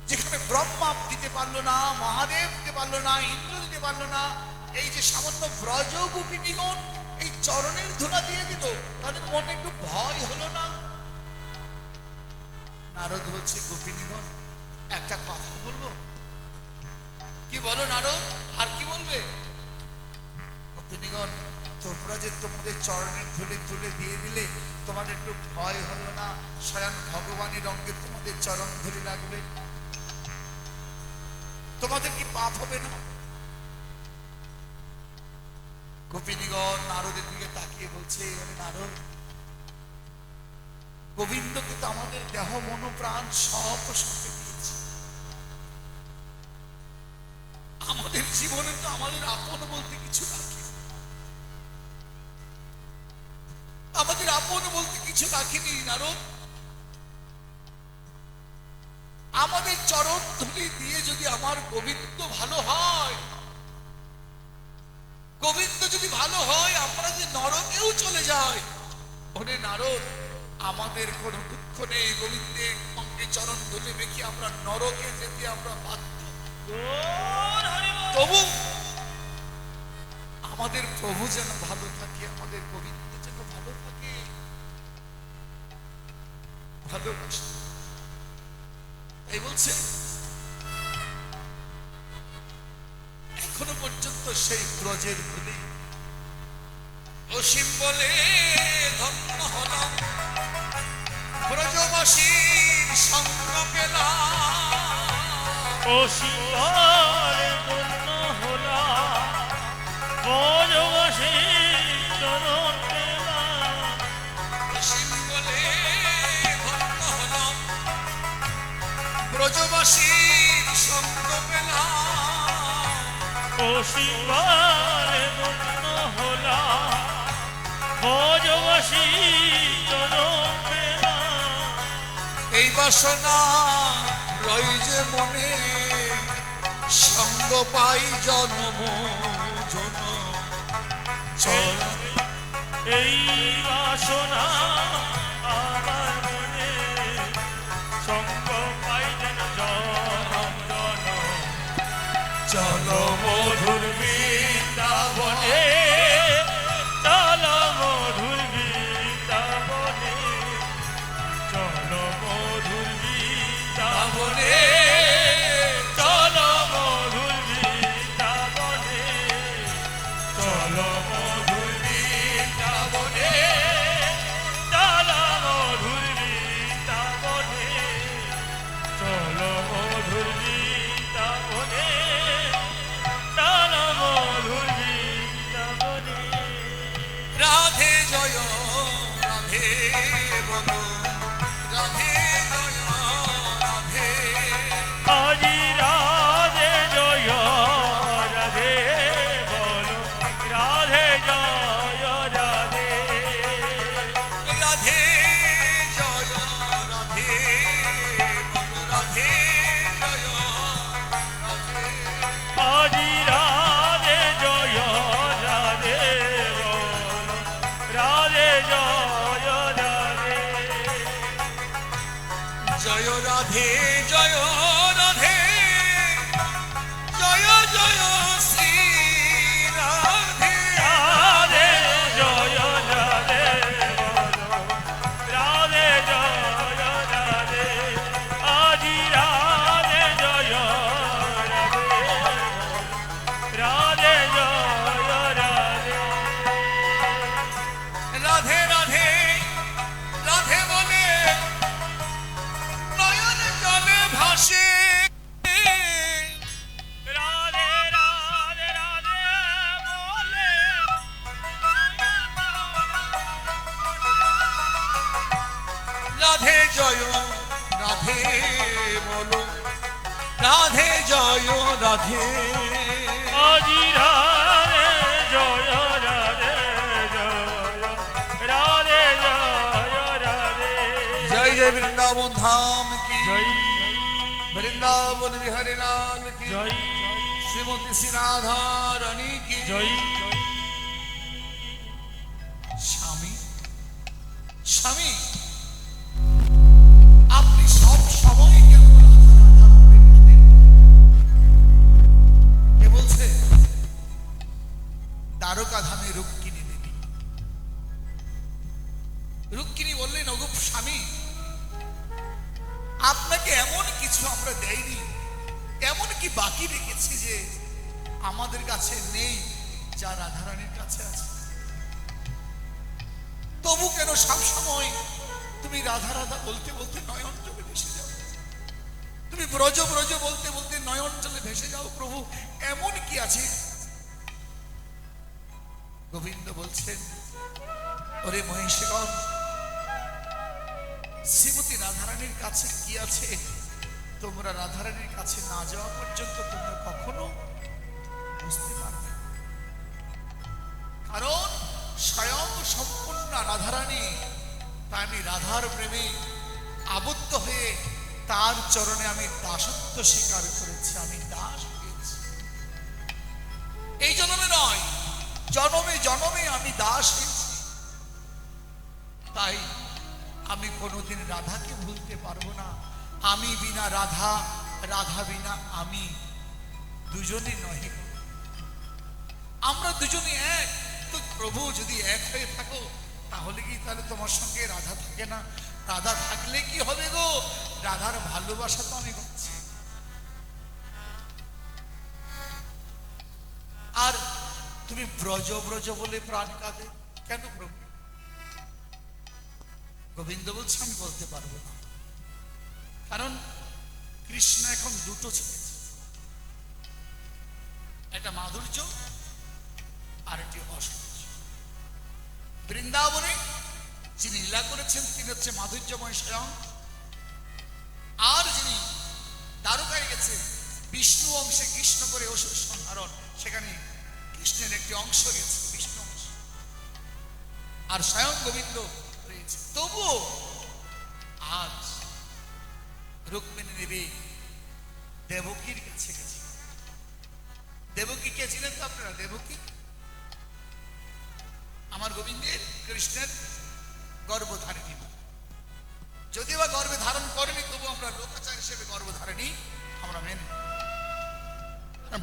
S1: যেখানে ব্রহ্মা দিতে পারলো না, মহাদেব দিতে পারলো না, ইন্দ্র দিতে পারলো না, এই যে সামান্য ব্রজ গোপিনীগণ এই চরণের ধুলা দিয়ে দিল, তাদের মনে একটু ভয় হলো না? নারদ বলছে, গোপিনীগণ একটা কথা বলবো? কি বলো নারদ, আর কি বলবে? গোপিনীগণ, তোমরা যে তোমাদের চরণের ধুলে তুলে দিয়ে দিলে, তোমাদের একটু ভয় হলো না? স্বয়ং ভগবানের অঙ্গে তোমাদের চরণ ধরে লাগবে, তোমাদের কি পাপ হবে না? গোপিনীগণ নারদের দিকে তাকিয়ে বলছে, নারদ, গোবিন্দকে তো আমাদের দেহ মন প্রাণ সব সঁপে দিয়েছে। আমাদের জীবনে তো আমাদের আপন বলতে কিছু রাখি, আমাদের আপন বলতে কিছু রাখিনি নারদ। আমাদের চরণ ধুলি দিয়ে যদি আমার গোবিন্দ ভালো হয়, গোবিন্দ যদি ভালো হয়, আমরা যে নরকেও চলে যাই, ওরে নারদ, আমাদের কোনো দুঃখ নেই। গোবিন্দের অঙ্গে চরণ ধুলি মেখে আমরা নরকে যেতে আমরা বাধ্য, তবু আমাদের প্রভু যেন ভালো থাকে, আমাদের গোবিন্দ যেন ভালো থাকে, ভালোবাসে। এই বলছে, এখনো পর্যন্ত সেই ব্রজের ধুলি অসীম বলে ধন্য হলাম, ব্রজবাসীর সঙ্গ পেলাম,
S2: অসীম বলে ধন্য হলাম, ব্রজবাসীর চরণ পেলাম,
S1: অসীম বলে ধন্য হলাম, ব্রজবাসীর সঙ্গ পেলাম,
S2: অসীম বলে ধন্য হলাম, ব্রজবাসীর চরণ পেলাম।
S1: এই বাসনা রই যে মনে, সঙ্গ পাই জন্ম জনম, চল
S2: এই বাসনা আমার মনে, সঙ্গ পাইলেন জনম জনম।
S1: চল
S2: মধুর বৃন্দাবনে, চল
S1: বলো রাধে জয় রাধে।
S2: আজি রাধে জয় রাধে বলো রাধে জয় রাধে।
S1: রাধে জয় রাধে বলো রাধে জয় রাধে।
S2: আজি রাধে জয় রাধে বলো রাধে জয় রাধে।
S1: জয় রাধে জয় রাধে জয় জয় শ্রী রাধে।
S2: রাধে জয় রাধে বলো রাধে জয় রাধে। আজি রাধে জয় রাধে রাধে জয় রাধে।
S1: রাধে রাধে রাধে বলে নয়ন জলে ভাসে।
S2: রাধে রাধে রাধে বলে
S1: রাধে জয় রাধে বলো রাধে জয় রাধে।
S2: আজি রাধে জয় রাধে জয় রাধে জয় রাধে।
S1: জয় জয় বৃন্দাবন ধাম কি
S2: জয়
S1: বৃন্দাবন বিহারী লাল কি
S2: জয়
S1: শ্রীমতী শ্রী রাধা রানী কি
S2: জয়।
S1: স্বামী স্বামী আপনি সব সময় কেন রাধা রাধা বলে কাঁদেন? কে বলছে? দ্বারকা ধামে রুক্মিণী দেবী। রুক্মিণী বললেন ওগো স্বামী, আপনাকে এমন কিছু আমরা দেইনি, এমন কি বাকি রেখেছি যে আমাদের কাছে নেই যা রাধারানীর কাছে আছে? তবু কেন সব সময় তুমি রাধা রাধা বলতে বলতে নয়ন জলে ভেসে যাও? তুমি ব্রজ ব্রজ বলতে বলতে নয়ন জলে ভেসে যাও প্রভু, এমন কি আছে? গোবিন্দ বলছেন ওরে মহিষগণ, শ্রীমতী রাধারানীর কাছে কি আছে তোমরা রাধারানীর কাছে না যাওয়া পর্যন্ত তোমরা কখনো বুঝতে পারবে না। কারণ স্বয়ং সম্পূর্ণ রাধারানী, তাই আমি রাধার প্রেমে আবদ্ধ হয়ে তার চরণে আমি দাসত্ব স্বীকার করেছি, আমি দাস হয়েছি। এই জন্মে নয়, জনমে জনমে আমি দাস হয়েছি। তাই আমি কোনোদিন রাধাকে ভুলতে পারবো না। আমি বিনা রাধা, রাধা বিনা আমি, দুজনে নহে। আমরা দুজনে এক। তো প্রভু যদি এক হয়ে থাকো তাহলে কি তাহলে তোমার সঙ্গে রাধা থাকে না? রাধা থাকলে কি হবে গো? রাধার ভালোবাসা তো আমি পাচ্ছি। আর তুমি ব্রজ ব্রজ বলে প্রাণ কাঁদে কেন প্রভু? গোবিন্দ বলছে আমি বলতে পারবো না, কারণ কৃষ্ণ এখন দুটো ছেড়েছে, একটা মাধুর্য আর একটি অসৌন্দর্য। বৃন্দাবনে যিনি লীলা করেছেন তিনি হচ্ছে মাধুর্যময় স্বয়ং, আর যিনি দ্বারকায় গেছে বিষ্ণু অংশে কৃষ্ণ করে অসুর সংহারণ, সেখানে কৃষ্ণের একটি অংশ গেছে, বিষ্ণু অংশ, আর স্বয়ং গোবিন্দ রয়েছে। তবুও আজ রুক্মিণী দেবী দেবকীর কাছে গেছে। দেবকী কে ছিলেন তো আপনারা? দেবকী আমার গোবিন্দের কৃষ্ণের গর্ভধারিণী। যদিও বা গর্ভে ধারণ করেনি তবু আমরা লোকাচার হিসেবে গর্ভধারিণী আমরা মেনে।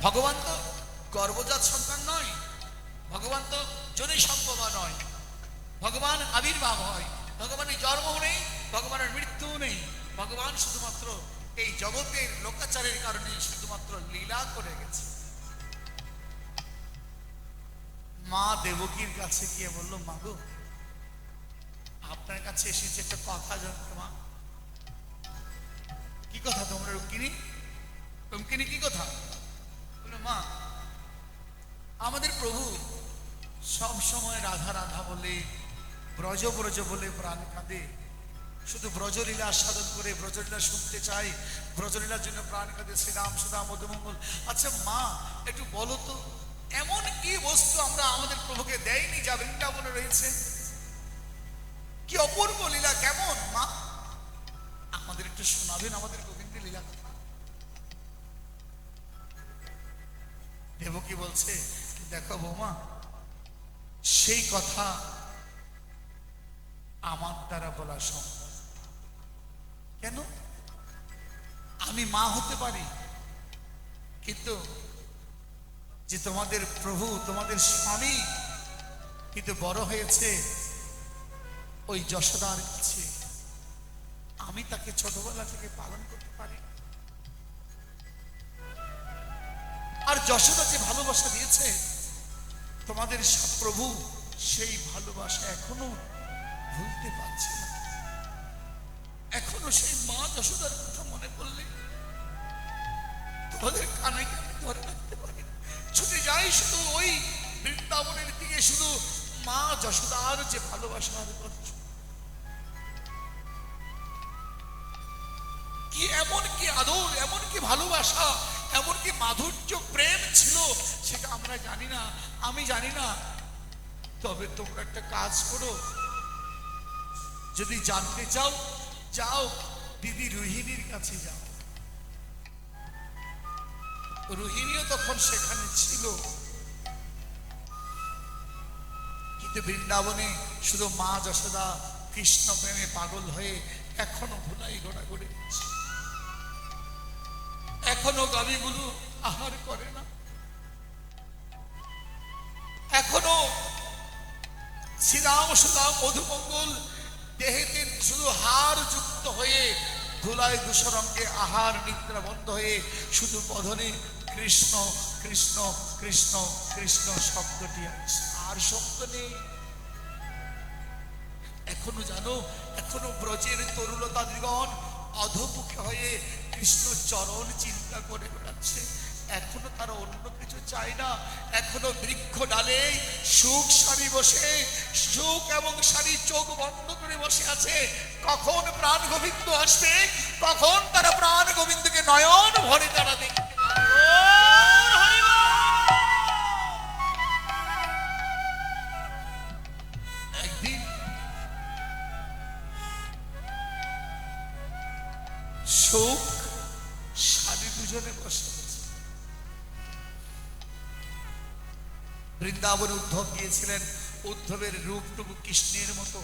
S1: ভগবান তো গর্ভজাত সন্তান নয়, ভগবান তো যদি সম্ভবা নয়, ভগবান আবির্ভাব হয়, ভগবানের জন্ম নেই, ভগবানের মৃত্যু নেই, ভগবান শুধুমাত্র এই জগতের লোকাচারের কারণে শুধুমাত্র লীলা করে গেছে। মা দেবকীর কাছে গিয়ে বললো, মা গো আপনার কাছে এসেছে একটা কথা জানতো। মা কি কথা তোমরা? রুক্মিণী রুক্মিণী কি কথা? বললো মা আমাদের প্রভু সব সময় রাধা রাধা বলে ব্রজ ব্রজ বলে প্রাণ কাঁদে, শুধু ব্রজলীলা আস্বাদন করে ব্রজলীলা শুনতে চাই, ব্রজলীলার জন্য প্রাণ কাঁদে শ্রীরাম সুধা মধুমঙ্গল। আচ্ছা মা, একটু বলো তো, এমন কি বস্তু আমরা আমাদের প্রভুকে দেয়নি যা বৃন্দাবনে রয়েছে? কি অপূর্ব লীলা, কেমন মা? আমাদের একটু শোনাবেন আমাদের গোবিন্দের লীলা কথা। দেবকী বলছে, দেখো বৌমা, সেই কথা আমার দ্বারা বলা সম্ভব। কেন? আমি মা হতে পারি, কিন্তু যে তোমাদের প্রভু, তোমাদের স্বামী কিন্তু বড় হয়েছে ওই যশোদার কাছে, আমি তাকে ছোটবেলা থেকে পালন করতে পারি। আর যশোদা যে ভালোবাসা দিয়েছে তোমাদের প্রভু, সেই ভালোবাসা এখনো ভুলতে পারছে না। এখনো সেই মা যশোদার কথা মনে করলে তোমাদের কানাইকে আমি ধরে রাখতে পারি, ছুটে যাই শুধু ওই বৃন্দাবনের দিকে, শুধু মা যশোদার যে ভালোবাসার কথা। কি এমন কি আদর, এমন কি ভালোবাসা, এমন কি মাধুর্য প্রেম ছিল, সেটা আমরা জানি না, আমি জানি না। তবে তোমরা একটা কাজ করো, যদি জানতে চাও যাও দিদি রোহিণীর কাছে যাও। রোহিণীও তখন সেখানে ছিল, কিন্তু বৃন্দাবনে শুধু মা যশোদা কৃষ্ণ প্রেমে পাগল হয়ে এখনো ভুলাই ঘোরাঘুরি করছে, এখনো গাভীগুলো আহার করে না, এখনো শ্রীরাম সুধা মধুমঙ্গল দেহেতে শুধু হার যুক্ত হয়ে ধুলায় ধূসরঙ্গে আহার নিদ্রা বন্ধ হয়ে শুধু বদনে কৃষ্ণ কৃষ্ণ কৃষ্ণ কৃষ্ণ শব্দটি আছে, আর শব্দ নেই। এখনো জানো, এখনো ব্রজের তরুলতা দিগণ অধমুখে হয়ে কৃষ্ণ চরণ চিন্তা করে বেড়াচ্ছে, এখনো তারা অন্য কিছু চায় না। এখনো বৃক্ষ ডালে সুখ সারি বসে, সুখ এবং সারি চোখ বন্ধ করে বসে আছে, কখন প্রাণ গোবিন্দ আসবে, কখন তারা প্রাণ গোবিন্দকে নয়ন ভরে তারা দেখবে। একদিন সুখ সারি দুজনে বসে আছে। বৃন্দাবনে উদ্ধব গিয়েছিলেন, উদ্ধবের রূপটুকু কৃষ্ণের মতো।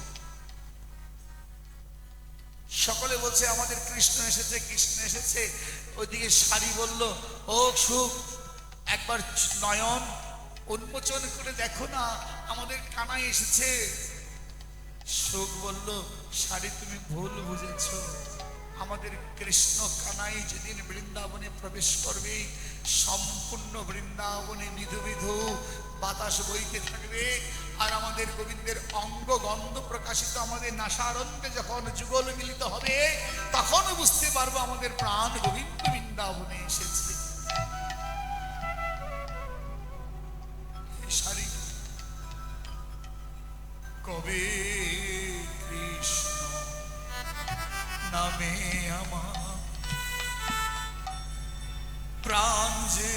S1: সকলে বলছে আমাদের কৃষ্ণ এসেছে, কৃষ্ণ এসেছে। ওইদিকে সারি বলল, ও সুখ, একবার নয়ন উন্মোচন করে দেখো না, আমাদের কানাই এসেছে। সুখ বলল, সারি তুমি ভুল বুঝেছ, আমাদের কৃষ্ণ কানাই যেদিন বৃন্দাবনে প্রবেশ করবে, সম্পূর্ণ বৃন্দাবনে মৃদু মৃদু বাতাস বইতে থাকবে, আর আমাদের গোবিন্দের অঙ্গ গন্ধ প্রকাশিত আমাদের নাসারণ্যে যখন যুগল মিলিত হবে, তখন বুঝতে পারবো আমাদের প্রাণ গোবিন্দ বৃন্দাবনে এসেছে। সারি কবে কৃষ্ণ নামে আমার প্রাণ যে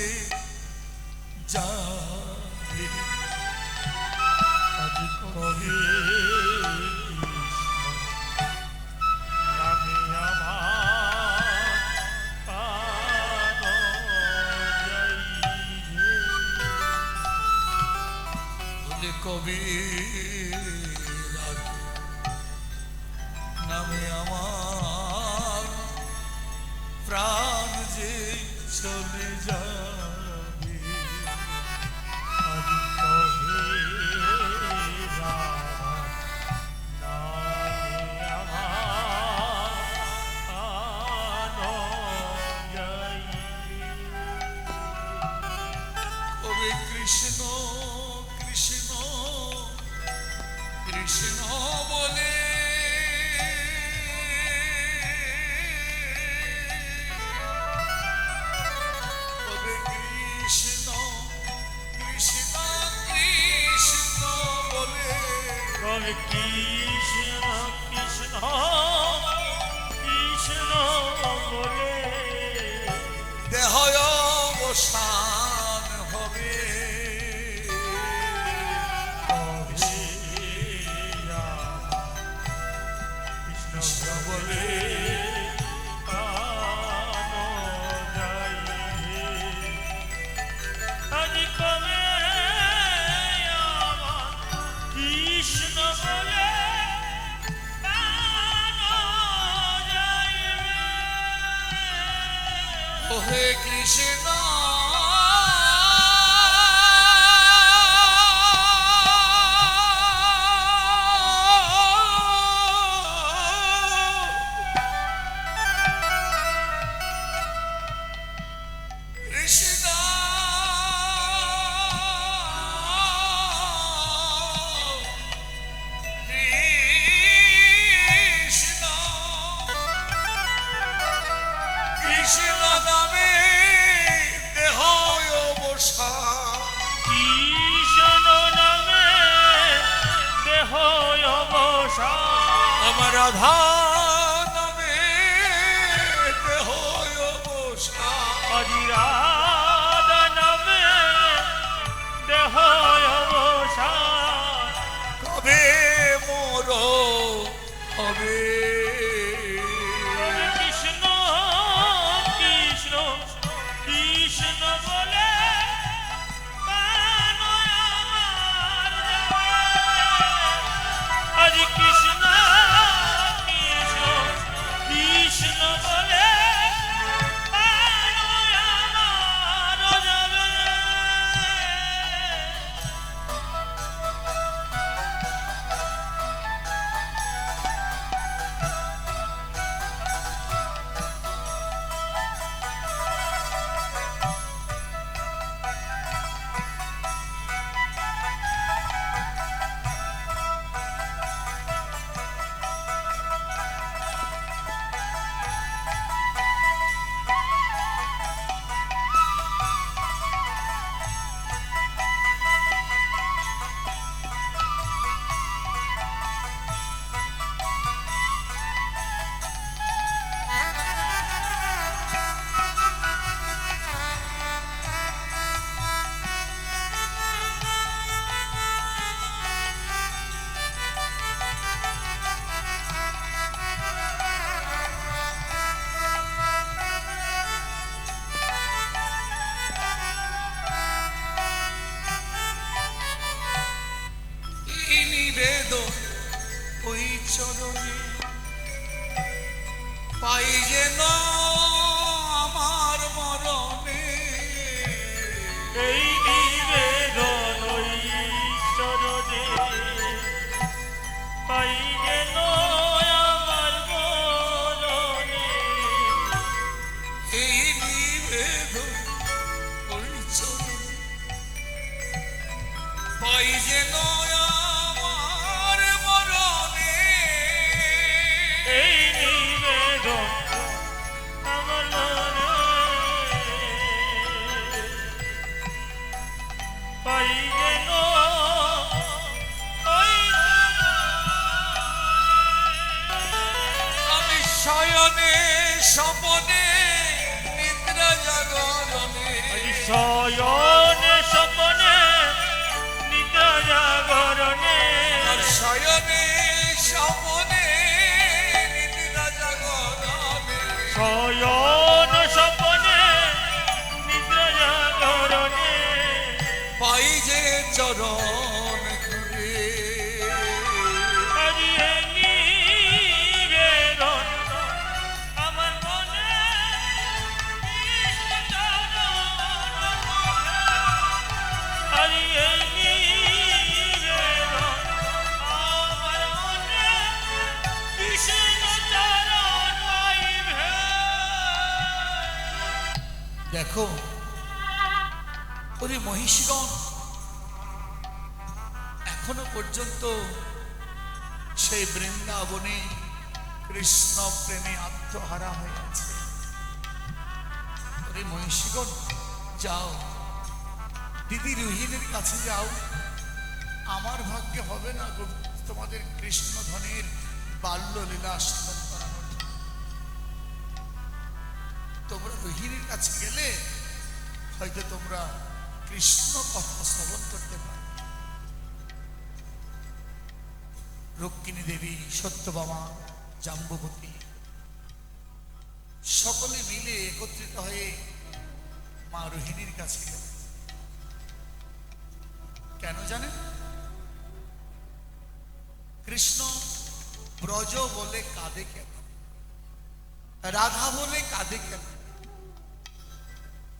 S1: যাবে,
S2: আজ কবে নামে আমার প্রাণ যাইবে,
S1: বলে কবে নামে আমার প্রাণ যে
S2: চলে যাবে, আজ কবে রাধা নামে আমার প্রাণ যাইবে।
S1: কবে কৃষ্ণ কৃষ্ণ কৃষ্ণ বলে কবে কৃষ্ণ কৃষ্ণ কৃষ্ণ বলে
S2: কবে কৃষ্ণ কৃষ্ণ কৃষ্ণ বলে কানো যাই আজ কবে আমার কৃষ্ণ বলে কানো যাইবে
S1: ওহে কৃষ্ণ কৃষ্ণ কৃষ্ণ কৃষ্ণ নামে দেহ অবসান
S2: কৃষ্ণ নামে দেহ অবসান
S1: আমার রাধা নামে দেহ অবসান
S2: আজি রাধা নামে দেহ অবসান
S1: কবে মোর হবে
S2: তবে কৃষ্ণ কৃষ্ণ কৃষ্ণ বলে প্রাণ আমার যাবে। আজি কৃষ্ণ কৃষ্ণ কৃষ্ণ বলে প্রাণ আমার যাবে।
S1: এই নিবেদন ওই চরণে পাই যেন আমার মরণে
S2: এই নিবেদন ওই চরণে পাই যেন আমার মরণে।
S1: এই নিবেদন ওই চরণে পাই যেন আমার মরণে
S2: এই নিবেদন আমার মনে পাই যেন ওই
S1: আমি শয়নে স্বপনে নিদ্রা জাগরণে
S2: শয়নে স্বপনে নিদ্রা জাগরণে
S1: আর শয়নে স্বপনে নিদ্রা জাগরণে
S2: শয়ন স্বপনে নিদ্রা জাগরণে
S1: পাই যে চরণ ঘুরে
S2: আজি এই নিবেদন আমার মনে কৃষ্ণ চরণ আজি এই নিবেদন আমার মনে কৃষ্ণ চরণ পাইবে।
S1: দেখো ওরে মহিষীগণ এখনো পর্যন্ত সেই বৃন্দাবনে কৃষ্ণ প্রেমে আত্মহারা হয়ে আছে। ওরে মহিষীগণ যাও দিদি রোহিণীর কাছে যাও, আমার ভাগ্যে হবে না গো তোমাদের কৃষ্ণ ধনের বাল্য লীলা আস্বাদন করানোর জন্য। তোমরা রোহিণীর কাছে গেলে হয়তো তোমরা কৃষ্ণ কথা শ্রবণ করতে পারবে। রুক্মিণী দেবী, সত্যভামা, জাম্বুবতী সকলে মিলে একত্রিত হয়ে মা রোহিণীর কাছে গেল। কেন জানেন? কৃষ্ণ ব্রজ বলে কাঁদে কেন, রাধা বলে কাঁদে কেন?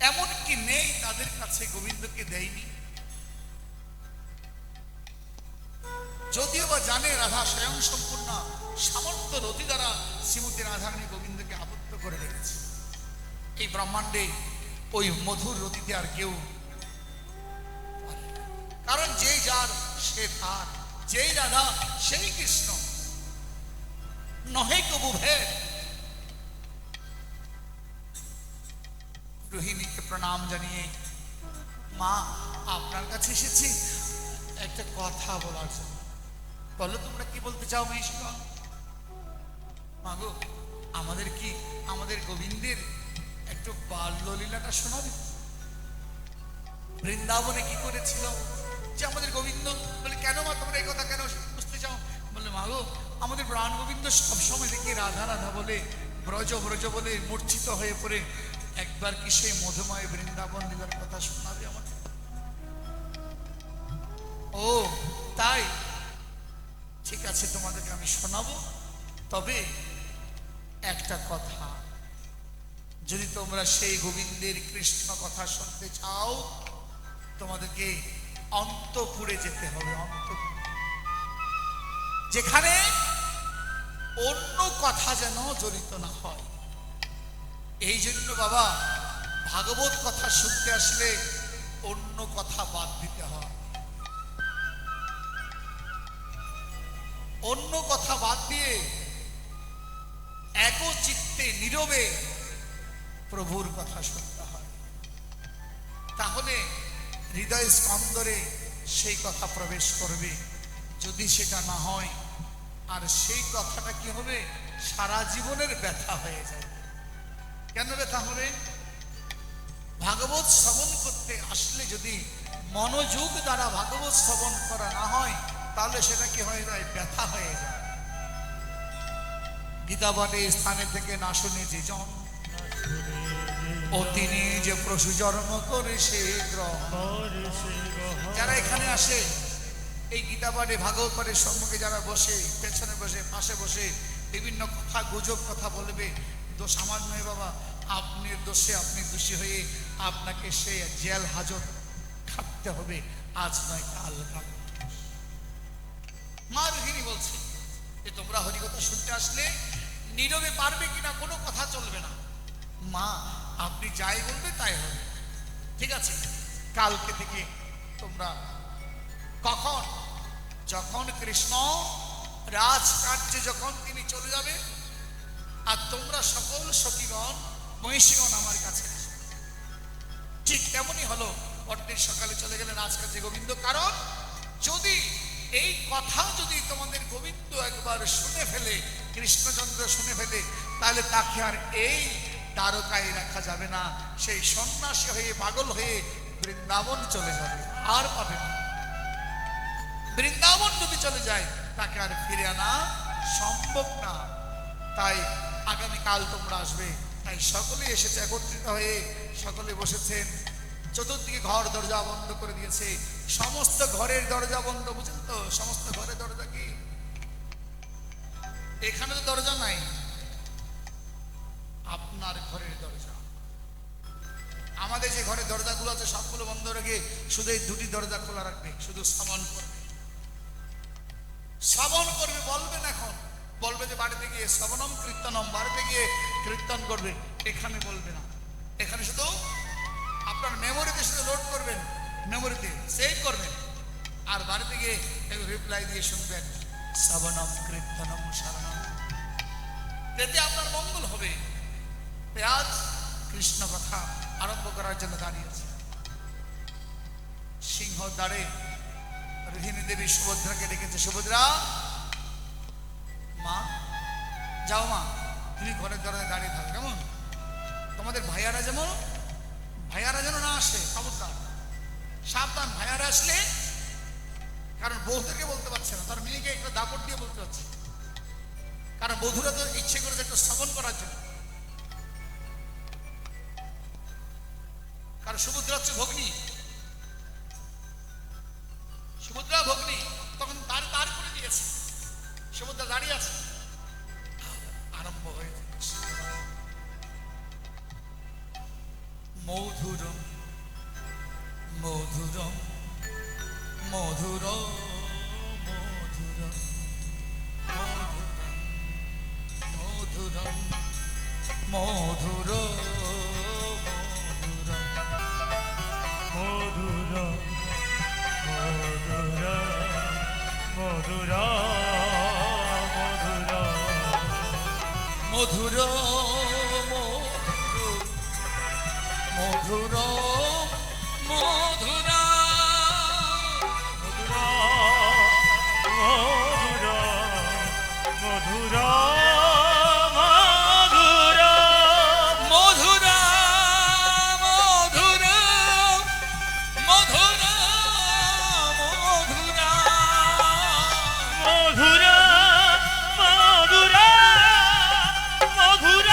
S1: এমন কি নেই তাদের কাছে গোবিন্দকে দেয়নি? যদিও বা জানে রাধা স্বয়ং সম্পূর্ণ সামর্থ্য রতি দ্বারা শ্রীমতী রাধারানী গোবিন্দকে আবদ্ধ করে রেখেছে। এই ব্রহ্মাণ্ডে ওই মধুর রতিতে আর কেউ পারে না। কারণ যেই যার সে তার, যেই রাধা সেই কৃষ্ণ, নহে কবু ভেদ। রোহিণীকে প্রণাম জানিয়ে, মা আপনার কাছে এসেছি একটা কথা বলার জন্য। বলো তোমরা কি বলতে চাও মহিষগণ? মাগো, আমাদের কি আমাদের গোবিন্দের একটু বাল্যলীলাটা শোনাবে? বৃন্দাবনে কি করেছিল যে আমাদের গোবিন্দ? বলে কেন মা তোমরা এই কথা কেন বুঝতে চাও? বলে মাগো, আমাদের প্রাণ গোবিন্দ সবসময় দেখি রাধা রাধা বলে, ব্রজ ব্রজ বলে মূর্ছিত হয়ে পড়ে। একবার কি সেই মধুময় বৃন্দাবন লীলার কথা শোনাবে আমাদের? ও তাই, ঠিক আছে, তোমাদেরকে আমি শোনাবো। তবে একটা কথা, যদি তোমরা সেই গোবিন্দের কৃষ্ণ কথা শুনতে চাও, তোমাদেরকে অন্তপুরে যেতে হবে। অন্তপুর, যেখানে অন্য কথা যেন জড়িত না হয়। এই জন্য বাবা, ভাগবত কথা শুনতে আসলে অন্য কথা বাদ দিতে হয়। অন্য কথা বাদ দিয়ে একচিত্তে নীরবে প্রভুর কথা শুনতে হয়। তাহলে হৃদয় স্কন্দরে সেই কথা প্রবেশ করবে। যদি সেটা না হয়, আর সেই কথাটা কি হবে? সারা জীবনের ব্যথা হয়ে যাবে। কেন ব্যথা হবে? ভাগবত শ্রবণ করতে আসলে যদি মনোযোগ দ্বারা ভাগবত শ্রবণ করা না হয়, তাহলে সেটা কি হয়ে যায়? ব্যথা হয়ে যায়। গীতা পাঠে স্থানে থেকে না শুনে যে জন, ও তিনি যে প্রসূ জন্ম করে সে গ্রহণ। যারা এখানে আসে এই গীতা পাঠে ভাগবত পাঠের সম্মুখে যারা বসে, পেছনে বসে, পাশে বসে বিভিন্ন কথা গুজব কথা বলবে, দোষ আমার নয় বাবা, আপনার দোষে আপনি দোষী হয়ে আপনাকে সে জেল হাজত খাটতে হবে, আজ নয় কাল। কাল মা রোহিণী বলছে যে তোমরা হরিকথা শুনতে আসলে নীরবে পারবে কিনা, কোনো কথা চলবে না। মা আপনি যাই বলবে তাই হবে। ঠিক আছে, কালকে থেকে তোমরা কখন, যখন কৃষ্ণ রাজকার্যে যখন তিনি চলে যাবে, আর তোমরা সকল সখীগণ মহিষীগণ আমার কাছে আসবে। ঠিক তেমনই হলো, পরদিন সকালে চলে গেলেন রাজকার্যে গোবিন্দ। কারণ যদি এই কথা যদি তোমাদের গোবিন্দ একবার শুনে ফেলে, কৃষ্ণচন্দ্র শুনে ফেলে, তাহলে তাকে আর এই দ্বারকায় রাখা যাবে না। সেই সন্ন্যাসী হয়ে পাগল হয়ে বৃন্দাবন চলে যাবে, আর পাবে না। বৃন্দাবন যদি চলে যায়, তাকে আর ফিরে আনা সম্ভব না। তাই আগামীকাল তোমরা আসবে। তাই সকলে এসেছে একত্রিত হয়ে, সকলে বসেছেন। চতুর্দিকে ঘর দরজা বন্ধ করে দিয়েছে। সমস্ত ঘরের দরজা বন্ধ, বুঝেন তো? সমস্ত ঘরের দরজা কি? এখানে তো দরজা নাই, আপনার ঘরের দরজা। আমাদের যে ঘরের দরজাগুলো আছে সবগুলো বন্ধ রেখে শুধু এই দুটি দরজা খোলা রাখবে। শুধু শ্রবণ করবে, শ্রবণ করবে। বলবেন এখন, বলবে যে বাড়িতে গিয়ে শ্রবণম কীর্তনম, বাড়িতে গিয়ে কীর্তন করবে। এখানে বলবে না, এখানে শুধু আপনার মেমোরিতে শুধু লোড করবেন, মেমোরিতে সেভ করবেন, আর বাড়িতে গিয়ে রিপ্লাই দিয়ে শুনবেন শ্রবণম কীর্তনম শরণম। এতে আপনার মঙ্গল হবে। আজ কৃষ্ণ কথা আরম্ভ করার জন্য দাঁড়িয়েছে। সিংহ দ্বারে রোহিণী দেবী সুভদ্রাকে ডেকেছে। সুভদ্রা, মা যাও, মা তুমি ঘরের দরজায় দাঁড়িয়ে থাকো। কেমন? তোমাদের ভাইয়ারা যেন না আসে, খবরদার, সাবধান। ভাইয়ারা আসলে, কারণ বউ থেকে বলতে পারছে না, তার মেয়েকে একটা দাপট দিয়ে বলতে পারছে। কারণ বধুরা তো ইচ্ছে করেছে একটু শ্রবণ করার জন্য। কারণ সুভদ্রা হচ্ছে ভগ্নী, সুভদ্রা ভগ্নী, তখন তার তার করে দিয়েছে, সুভদ্রা দাঁড়িয়ে আছে, আরম্ভ হয়েছে মধুরম মধুরম মধুরম মধুরম মধুরম মধুরম
S2: মধুরা মধুরা মধুরা মধুরা
S1: মধুর মধুর মধুর
S2: মধুরা
S1: মধুর মধুর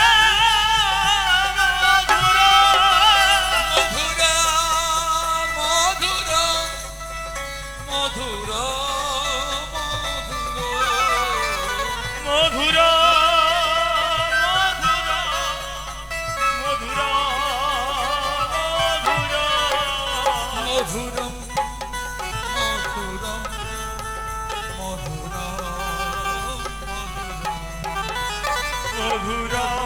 S1: মধুর মধুর মধুর মধুরম মধুরম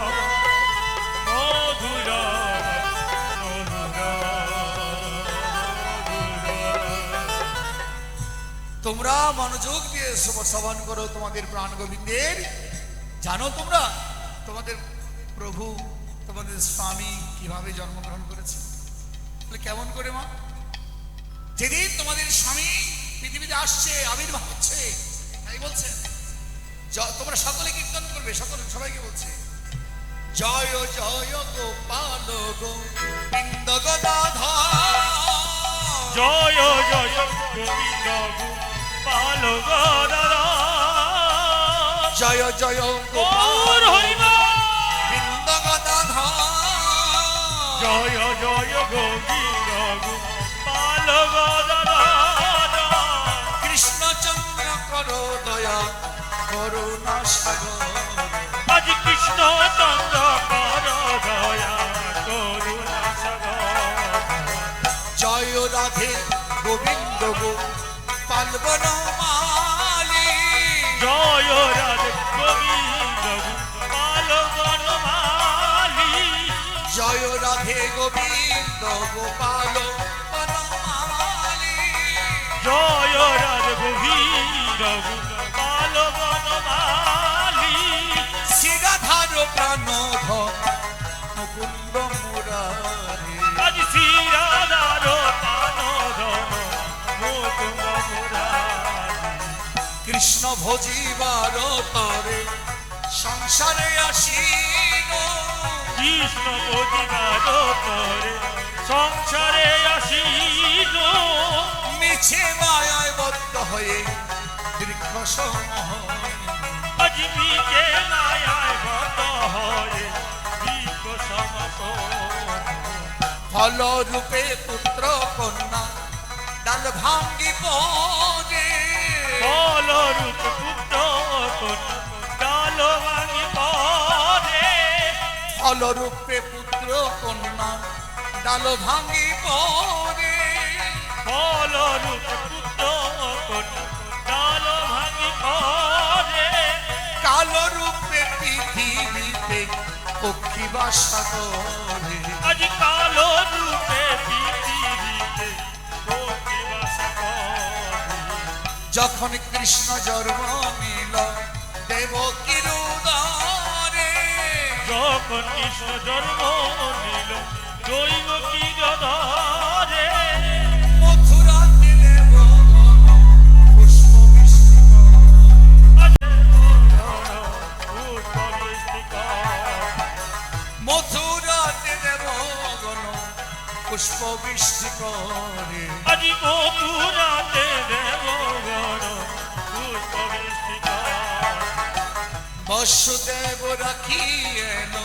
S1: মধুরম তোমরা মনোযোগ দিয়ে শ্রবণ করো তোমাদের প্রাণ গোবিন্দের। জানো তোমরা তোমাদের প্রভু তোমাদের স্বামী কিভাবে জন্মগ্রহণ করেছে? বলে কেমন করে মা? যেদিন তোমাদের স্বামী পৃথিবীতে আসছে, আবির্ভাব হচ্ছে, তাই বলছে তোমরা সকলে কীর্তন করবে, সকলে সবাইকে বলছে জয় জয় গোপাল গোবিন্দ গদাধর,
S2: জয় জয় গোবিন্দ গোপাল গদাধর,
S1: জয় জয় গোপাল গোবিন্দ গদাধর,
S2: জয় জয় গোবিন্দ গোপাল গদাধর,
S1: কৃষ্ণচন্দ্র করো দয়া করুণা সাগর,
S2: আজ কৃষ্ণ চন্দ্র কর দয়া করুণা সাগর,
S1: জয় রাধে গোবিন্দ গোপাল বনমালী,
S2: জয় রাধে গোবিন্দ গোপাল বনমালী,
S1: জয় রাধে গোবিন্দ গোপাল বনমালী,
S2: জয় রাধে গোবিন্দ গোপাল বনমালী,
S1: শ্রীরাধার প্রাণধন মুকুন্দ মুরারি,
S2: আজ শ্রীরাধার প্রাণধন মুকুন্দ মুরারি,
S1: কৃষ্ণ ভজিবার তরে সংসারে আসিল,
S2: কৃষ্ণ প্রতিবাদ করে সংসারে আসিল,
S1: মিছে মায়ায় বদ্ধ হয়ে দীর্ঘ সময়,
S2: আজ বিকে মায়ায় বদ্ধ হয়ে দীর্ঘ সময়,
S1: ফল রূপে পুত্র কন্যা ডাল ভাঙ্গি পড়ে,
S2: ফল রূপ পুত্র ডাল ভাঙি পড়ে,
S1: ফল রূপে পুত্র কন্যা ডাল ভাঙ্গি পড়ে,
S2: ফল রূপ পুত্র ডাল ভাঙি পড়ে,
S1: কালো রূপে পৃথিবীতে পক্ষী বাসা করে,
S2: আজ কালো রূপে পৃথিবীতে পক্ষী বাস করে,
S1: যখন কৃষ্ণ জন্ম নিল দেবকীর উদরে,
S2: যখন কৃষ্ণ জন্ম নিল দৈব কি ধরে,
S1: মথুরাতে দেবগণ পুষ্প বৃষ্টি করে, মথুরাতে দেবগণ পুষ্প বৃষ্টি করে,
S2: আজি মথুরাতে দেবগণ পুষ্প বৃষ্টি করে,
S1: বসুদেব রাখি এলো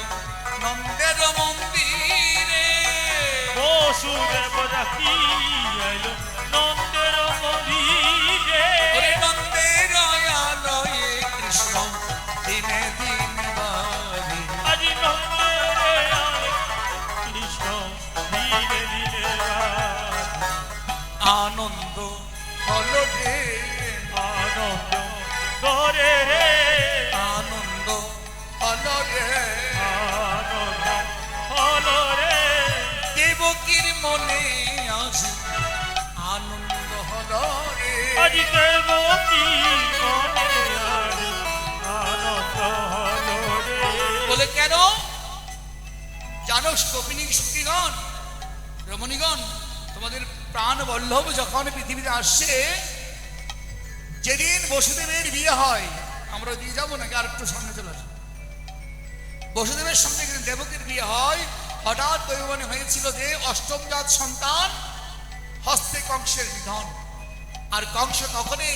S1: নন্দের মন্দিরে।
S2: বসুদেব রাখি এলো নন্দের মন্দিরে।
S1: ওরে নন্দের আলয়ে কৃষ্ণ দিনে দিনে বাড়ি।
S2: আজি নন্দের আলো কৃষ্ণ ধীরে ধীরে বাড়ে।
S1: আনন্দ হলো রে,
S2: আনন্দ করে রে,
S1: আনন্দ হলো রে,
S2: আনন্দ হলো রে।
S1: দেবকীর মনে আজ আনন্দ হলো রে।
S2: আজি দেবকী মনে আজ আনন্দ হলো রে।
S1: বলে কেন জানো কপিনী সখীগণ রমণীগণ, তোমাদের প্রাণ বল্লভ যখন পৃথিবীতে আসছে, যেদিন বসুদেবের বিয়ে হয়, আমরা দিয়ে যাবো নাকি আর একটু সামনে চলে আসবো। বসুদেবের সঙ্গে যেদিন দেবকীর বিয়ে হয়, হঠাৎ দৈবনে হয়েছিল যে অষ্টম জাত সন্তান হস্তে কংসের নিধন। আর কংস তখনই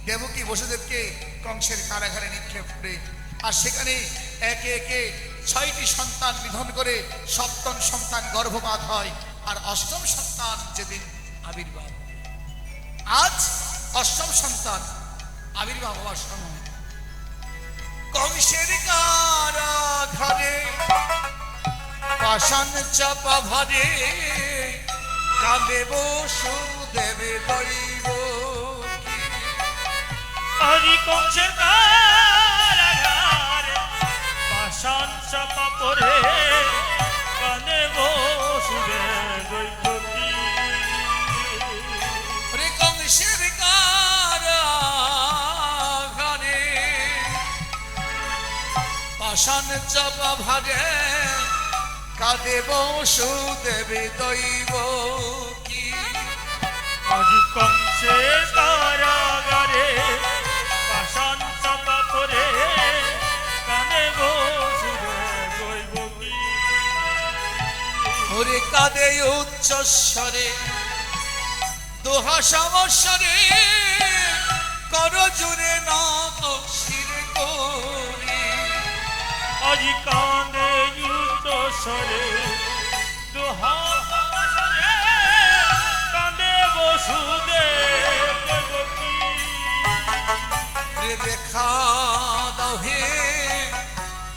S1: দেবকী বসুদেবকে কংসের কারাগারে নিক্ষেপ করে, আর সেখানে একে একে 6টি সন্তান নিধন করে সপ্তম সন্তান গর্ভপাত হয়। আর অষ্টম সন্তান যেদিন আবির্ভাব, আজ অষ্টম সন্তান আবির্ভাব হওয়ার সময় কংসের কারাগারে পাষাণ চাপা ভারে কাঁদে বসুদেবে দৈব।
S2: আজি কংসের কারাগারে পাষাণ চাপা পড়ে কাঁদে বসুদেব দৈবকী।
S1: রে কংসের কারাগারে পাষাণ চাপা ভারে কাঁদে বসুদেবে দৈব কি।
S2: আজি কংসের কারাগারে পাষাণ চাপা পড়ে কাঁদে বসুদেব দৈবকী।
S1: ওরে কাঁদে উচ্চস্বরে দোহা সমস্বরে কর জুড়ে না শির করি।
S2: আজি কাঁদে যুদ্ধ সরে দোহা সরে কাঁদে বসুদেব দৈবকী।
S1: রে দেখা দাও হে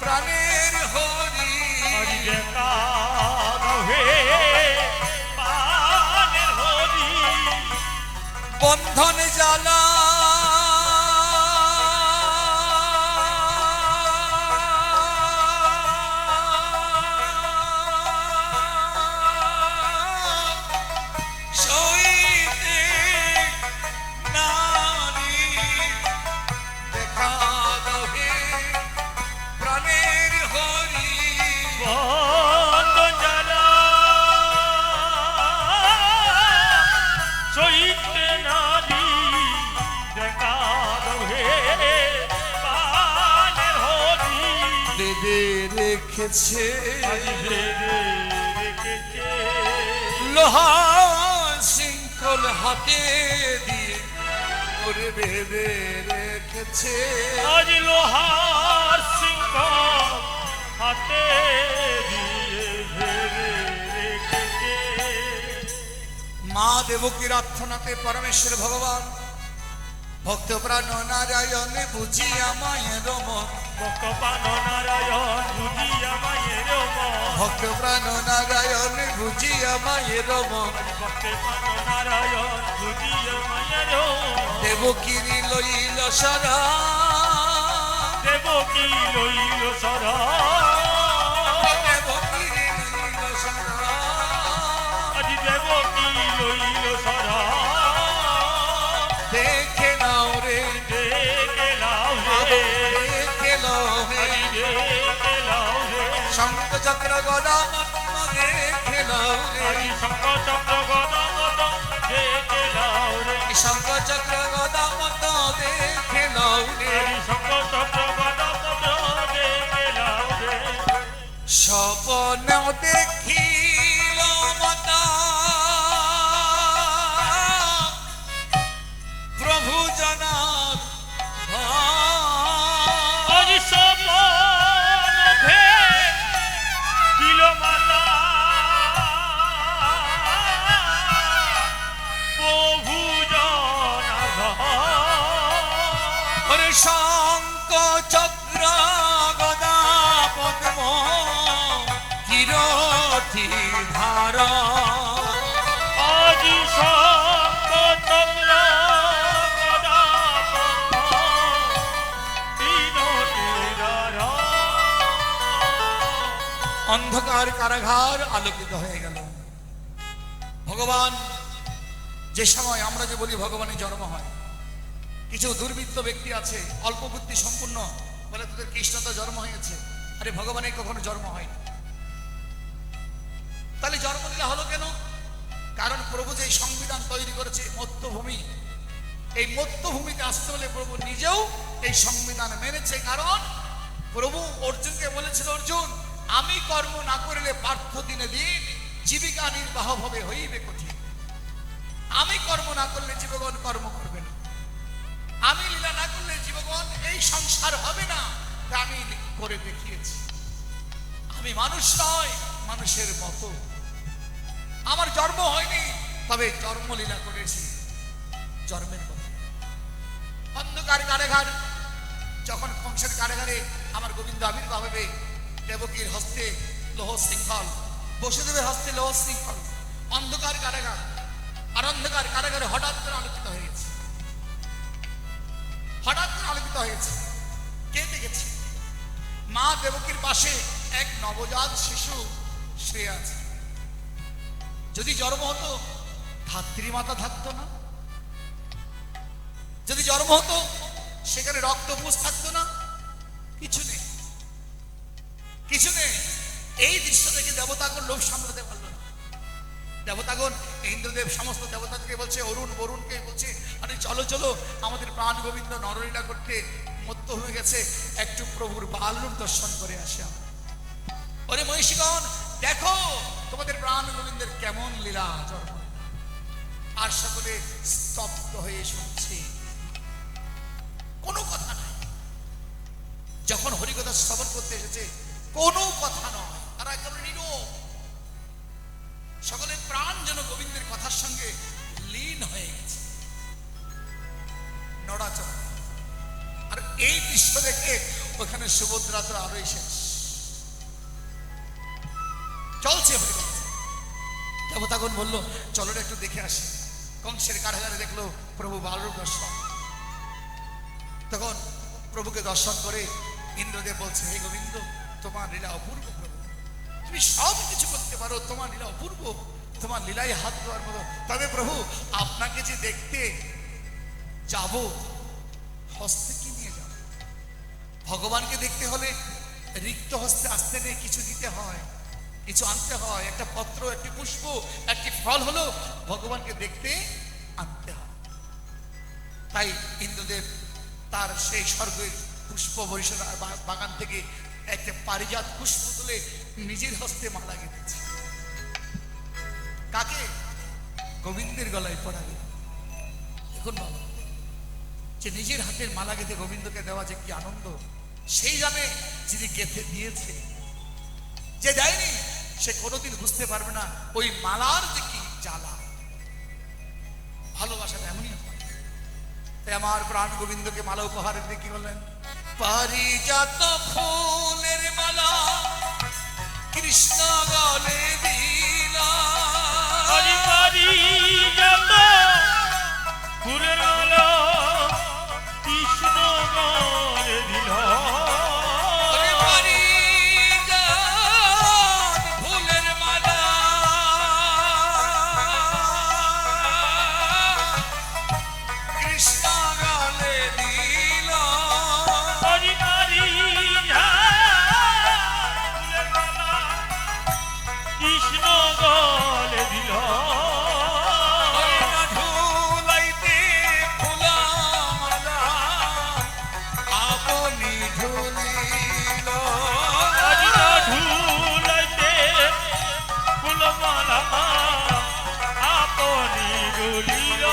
S1: প্রাণের হরি।
S2: আজি দেখা দাও হে প্রাণের হরি।
S1: বন্ধন জ্বালা সইতে নারী। দেখা দাও হে প্রাণের হরি।
S2: বন্ধ জ্বালা সইতে নারী। দেখা দাও হে প্রাণের হরি।
S1: বেদে রেখেছে
S2: আজি ভেবে রেখেছে
S1: লোহা শৃঙ্খল হাতে দিয়ে। ওরে বেদে রেখেছে
S2: আজ লোহার সিংহ হাতে দিয়ে ভেবে রেখেছে।
S1: মা দেবকীর আর্থনাতে পরমেশ্বর ভগবান ভক্ত প্রাণ নারায়ণ বুঝিয়া মায়ের মন।
S2: ভক্তপ্রাণ নারায়ণ বুঝিয়া মায়ের মন।
S1: ভক্ত প্রাণ নারায়ণ বুঝিয়া মায়ের মন।
S2: ভক্তপ্রাণ নারায়ণ বুঝিয়া মায়ের মন।
S1: দেবকীর লইল সারা
S2: দেবকী লইল সরা।
S1: দেবকীর লইল সারা।
S2: আজ দেবকী লইল সরা।
S1: দেখে নাও রে
S2: দেখে লাও রে।
S1: দেখে নাও হে
S2: দেখে লাও রে।
S1: শঙ্খ চক্র গদা পদ্ম দেখে নাও রে।
S2: আজি শঙ্খ চক্র গদা মত দেখে লাও রে।
S1: শঙ্খ চক্র গদা পদ্ম দেখে নাও রে।
S2: আজি শঙ্খ চক্র গদা মত দেখে লাও রে।
S1: স্বপ্ন দেখিল মাতা প্রভু জনার
S2: আজি সব
S3: শঙ্খ চক্র গদা পদ্ম কিরতি ধারা
S2: আজি শঙ্খ চক্র গদা পদ্ম তিনটি ধারা।
S3: অন্ধকার কারাগার আলোকিত হয়ে গেল। ভগবান যে সময় আমরা যে বলি ভগবানের জন্ম হয়, কিছু দুর্বৃত্ত ব্যক্তি আছে অল্প বুদ্ধি সম্পূর্ণ, বলে তোদের কৃষ্ণ তো জন্ম হয়েছে। আরে ভগবানের কখনো জন্ম হয়নি। তাহলে জন্মলীলা হলো কেন? কারণ প্রভু যে সংবিধান তৈরি করেছে মর্ত্যভূমি, এই মর্ত্যভূমিতে আসতে হলে প্রভু নিজেও এই সংবিধান মেনেছে। কারণ প্রভু অর্জুনকে বলেছিল, অর্জুন আমি কর্ম না করিলে পার্থ দিনে দিন জীবিকা নির্বাহ ভাবে হইবে কঠিন। আমি কর্ম না করলে জীবগণ কর্ম করবে না, আমি লীলা না করলে জীবগণ এই সংসার হবে না। তা আমি করে দেখিয়েছি। আমি মানুষ নয়, মানুষের মতো। আমার জন্ম হয়নি, তবে জন্মলীলা করেছি জন্মের মতো। অন্ধকার কারাগার, যখন কংসের কারাগারে আমার গোবিন্দ আবির্ভাব হবে, দেবকীর হস্তে লোহ শৃঙ্খল, বসুদেবের হস্তে লোহ শৃঙ্খল, অন্ধকার কারাগার। আর অন্ধকার কারাগারে হঠাৎ করে আলোকিত হয়ে গেছে। হঠাৎ করে আলোকিত হয়েছে। কে দেখেছে? মা দেবকীর পাশে এক নবজাত শিশু শুয়ে আছে। যদি জন্ম হতো ধাত্রী মাতা থাকতো না, যদি জন্ম হতো সেখানে রক্তপুষ থাকতো না, কিছু নেই, কিছু নেই। এই দৃশ্য দেখে দেবতাগণ লোভ সামলাতে পারলো না। দেবতাগণ, ইন্দ্রদেব সমস্ত দেবতাকে বলছে, অরুণ বরুণকে বলছে, আরে চলো চলো আমাদের প্রাণ গোবিন্দ নরলীলা করতে মত্ত হয়ে গেছে, একটু প্রভুর বালরূপ দর্শন করে আসে। ওরে মহিষীগণ দেখো তোমাদের প্রাণ গোবিন্দের কেমন লীলা জন্ম। আর সকলে স্তব্ধ হয়ে শুনছে, কোনো কথা নাই। যখন হরিকথা শ্রবণ করতে এসেছে কোনো কথা নয়, তারা একেবারে নীরব। সকলের প্রাণ যেন গোবিন্দের কথার সঙ্গে লীন হয়ে গেছে, নড়াচড়া। আর এই দৃশ্য দেখে ওখানে সুভদ্রা তো আরোই শেষ, চলছে হরিকথা। দেবতাগণ বললো চলো একটু দেখে আসি। কংসের কারাগারে দেখলো প্রভু বালরূপ দর্শন। তখন প্রভুকে দর্শন করে ইন্দ্রদেব বলছে, হে গোবিন্দ তোমার লীলা অপূর্ব প্রভু, তুমি সব কিছু করতে পারো, তোমার লীলা অপূর্ব, তোমার লীলাই হাত দেওয়ার মতো। তবে প্রভু আপনাকে যে দেখতে যাব, হস্তে কি নিয়ে যাব? ভগবানকে দেখতে হলে রিক্ত হস্তে আসতে নেই, কিছু দিতে হয়, কিছু আনতে হয়। একটা পত্র, একটি পুষ্প, একটি ফল হলো ভগবানকে দেখতে আনতে হয়। তাই ইন্দ্রদেব তার সেই স্বর্গের পুষ্প বরিশাল বাগান থেকে একটা পারিজাত পুষ্প তুলে নিজের হস্তে মালা গেঁথেছে। কাকে? গোবিন্দের গলায় পড়াবে। এখন বাবা যে নিজের হাতের মালা গেঁথে গোবিন্দকে দেওয়া যে কি আনন্দ, সেই জানে যিনি গেঁথে দিয়েছে। যে দেয়নি সে কোনোদিন বুঝতে পারবে না ওই মালার যে কি জ্বালা। ভালোবাসাটা এমনই হয়। তাই আমার প্রাণ গোবিন্দকে মালা উপহার দিয়ে কি বললেন? পারিজাত ফুলের মালা কৃষ্ণ গলে দিলা,
S2: পারিজাত ফুলের মালা কৃষ্ণ গলে দিলা।
S3: ফুলের মালা কৃষ্ণ গলে দিল।
S2: কৃষ্ণ গলে দিল।
S3: ঝুলাইতে ফুলা মালা আপনি ঝুলিল।
S2: ঝুলাইতে ফুলমালা আপনি ঝুলিল।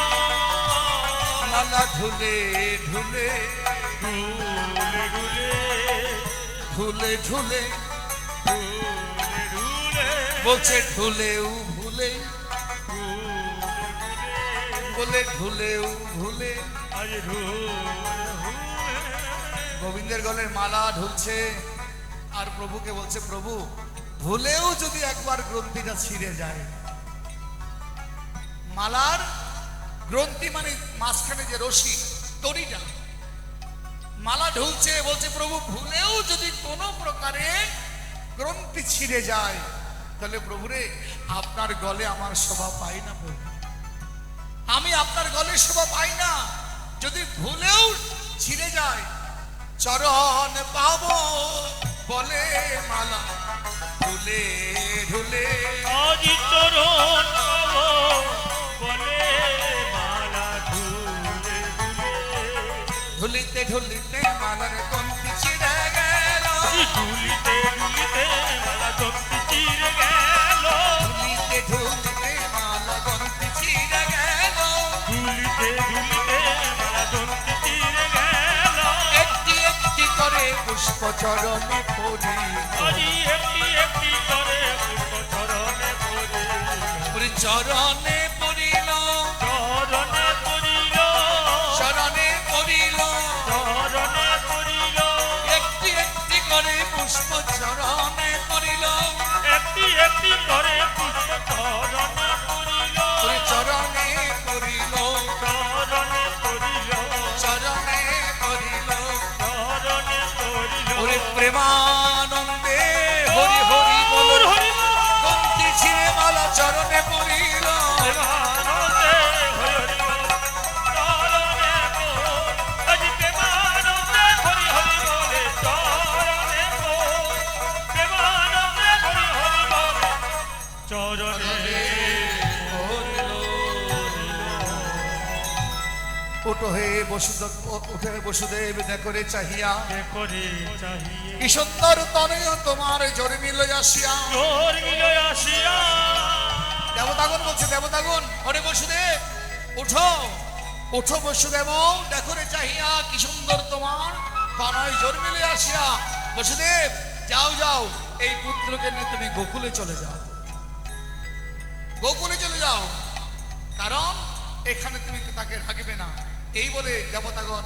S3: মালা ঝুলে ঝুলে
S2: ঝুলে ঝুলে
S3: ঝুলে ঝুলে
S2: ঝুলে ঝুলে
S3: বলছে ঝুলেও ভুলে, বলে ঝুলেও ভুলে।
S2: আজ ঝুলে ঝুলে
S3: গোবিন্দের গলের মালা ঢুলছে আর প্রভুকে বলছে, প্রভু ভুলেও যদি একবার গ্রন্থিটা ছিঁড়ে যায়, মালার গ্রন্থি মানে মাঝখানে যে রশি দড়িটা, মালা ঢুলছে, বলছে প্রভু ভুলেও যদি কোনো প্রকারে গ্রন্থি ছিঁড়ে যায়, তাহলে প্রভুরে আপনার গলে আমার শোভা পাই না প্রভু, আমি আপনার গলে শোভা পাই না। যদি ভুলেও ছিঁড়ে যায়, চরণ পাবো বলে মালা ঢুলে ঢুলে,
S2: আজি চরণ পাবো বলে মালা ঢুলে ঢুলে,
S3: ঢুলিতে ঢুলিতে মালার গন্থি ছিঁড়ে গেল,
S2: ঢুলিতে ঢুলিতে মালা দন্তি চিরে গেল,
S3: ঢুলিতে ঢুলিতে মালা গন্থি ছিঁড়ে গেল,
S2: ঢুলিতে ঢুলিতে মালা দন্তি চিরে গেল,
S3: একটি একটি করে পুষ্প চরণে পড়িল,
S2: আজি একটি একটি করে পুষ্প চরণে পড়িল,
S3: চরণে পড়িল,
S2: চরণে পড়িল,
S3: চরণে পড়িল,
S2: চরণে পড়িল,
S3: একটি একটি করে পুষ্প চরণে পড়িল,
S2: একটি একটি করে পুষ্প চরণে পড়িল,
S3: চরণে পড়িল,
S2: চরণে পড়িল,
S3: চরণে পড়িল,
S2: চরণে পড়িল,
S3: ওরে প্রেমানন্দে হরি হরি বল,
S2: হরি বল,
S3: গন্থি ছিঁড়ে মালা চরণে পড়িল,
S2: প্রেমানন্দে হরি বল, চরণে পড়, আজি প্রেমানন্দে হরি হরি বলে, চরণে পড়, প্রেমানন্দে হরি হরি বলে, চরণে
S3: ওটো হে বসুদেব, ওঠে বসুদেব দেখরে চাহিয়া,
S2: করে চাহিয়ে
S3: কি সুন্দর তনয় তোমার জোরে মিল আসিয়া,
S2: জোর মিল আসিয়া,
S3: দেবতাগণ বলছে, দেবতাগণ ওরে বসুদেব উঠো, ওঠো বসুদেব দেখরে চাহিয়া, কি সুন্দর তোমার তনয় জোর মিলে আসিয়া, বসুদেব যাও যাও, এই পুত্রকে নিয়ে তুমি গোকুলে চলে যাও, গোকুলে চলে যাও, কারণ এখানে তুমি তাকে রাখবে না। এই বলে দেবতাগণ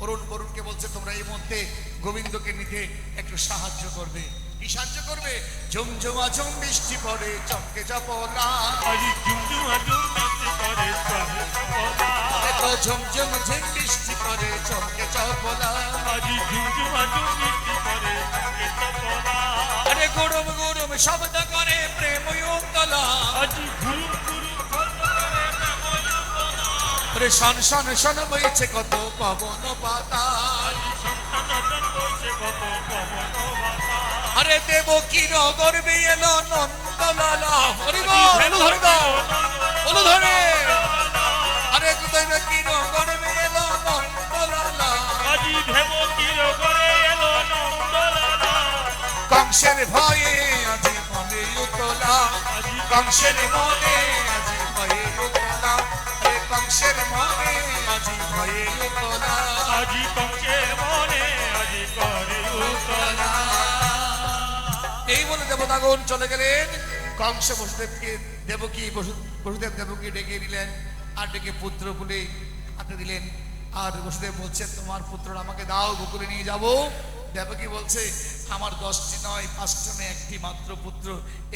S3: অরুণ বরুণকে বলছে, তোমরা এই মধ্যে গোবিন্দকে নিতে একটু সাহায্য করবে। কি সাহায্য করবে? ঝুমঝুমা ঝুম বৃষ্টি পড়ে চমকে চপলা,
S2: আজি ঝুমঝুমা ঝুম বৃষ্টি করে চলে চপলা,
S3: দেখো ঝুমঝুম ঝুম বৃষ্টি পড়ে চমকে চপলা,
S2: আজি ঝুমঝুমা ঝুম বৃষ্টি করে চলে চপলা,
S3: আরে গরম গরম শব্দ করে প্রেম উতলা,
S2: আজি ঘুরুম ঘুরুম শব্দ করে প্রেময়তলা,
S3: আরে শন শন শন বইছে কত পবন পাতাল,
S2: আজি সন্তানতন বইছে কত পবন বাতাস,
S3: আরে দেব কি গর্বে এলো নন্দলালা, হরি বল ধরে দাও বলো ধরে, আরে দেব কি গর্বে এলো নন্দলালা,
S2: আজি ভেবতীর ঘরে এলো নন্দলালা,
S3: কংসের ভয়ে আজি মনে উতলা,
S2: আজি
S3: কংসের মনে আজি ভয়ে উতলা, আরে কংসের মনে আজি ভয়ে উতলা,
S2: আজি কংসের মনে আজি করে উতলা,
S3: এই বলে দেবতাগণ চলে গেলেন। কংস বসুদেবকে দেবকী বসুদেব দেবকী ডেকে দিলেন, আর ডেকে পুত্র বলে হাতে দিলেন, আর বসুদেব বলছে তোমার পুত্র আমাকে দাও, গোকুলে নিয়ে যাব। দেবকী বলছে আমার 10টি নয় 5টা নয়, একটি মাত্র পুত্র,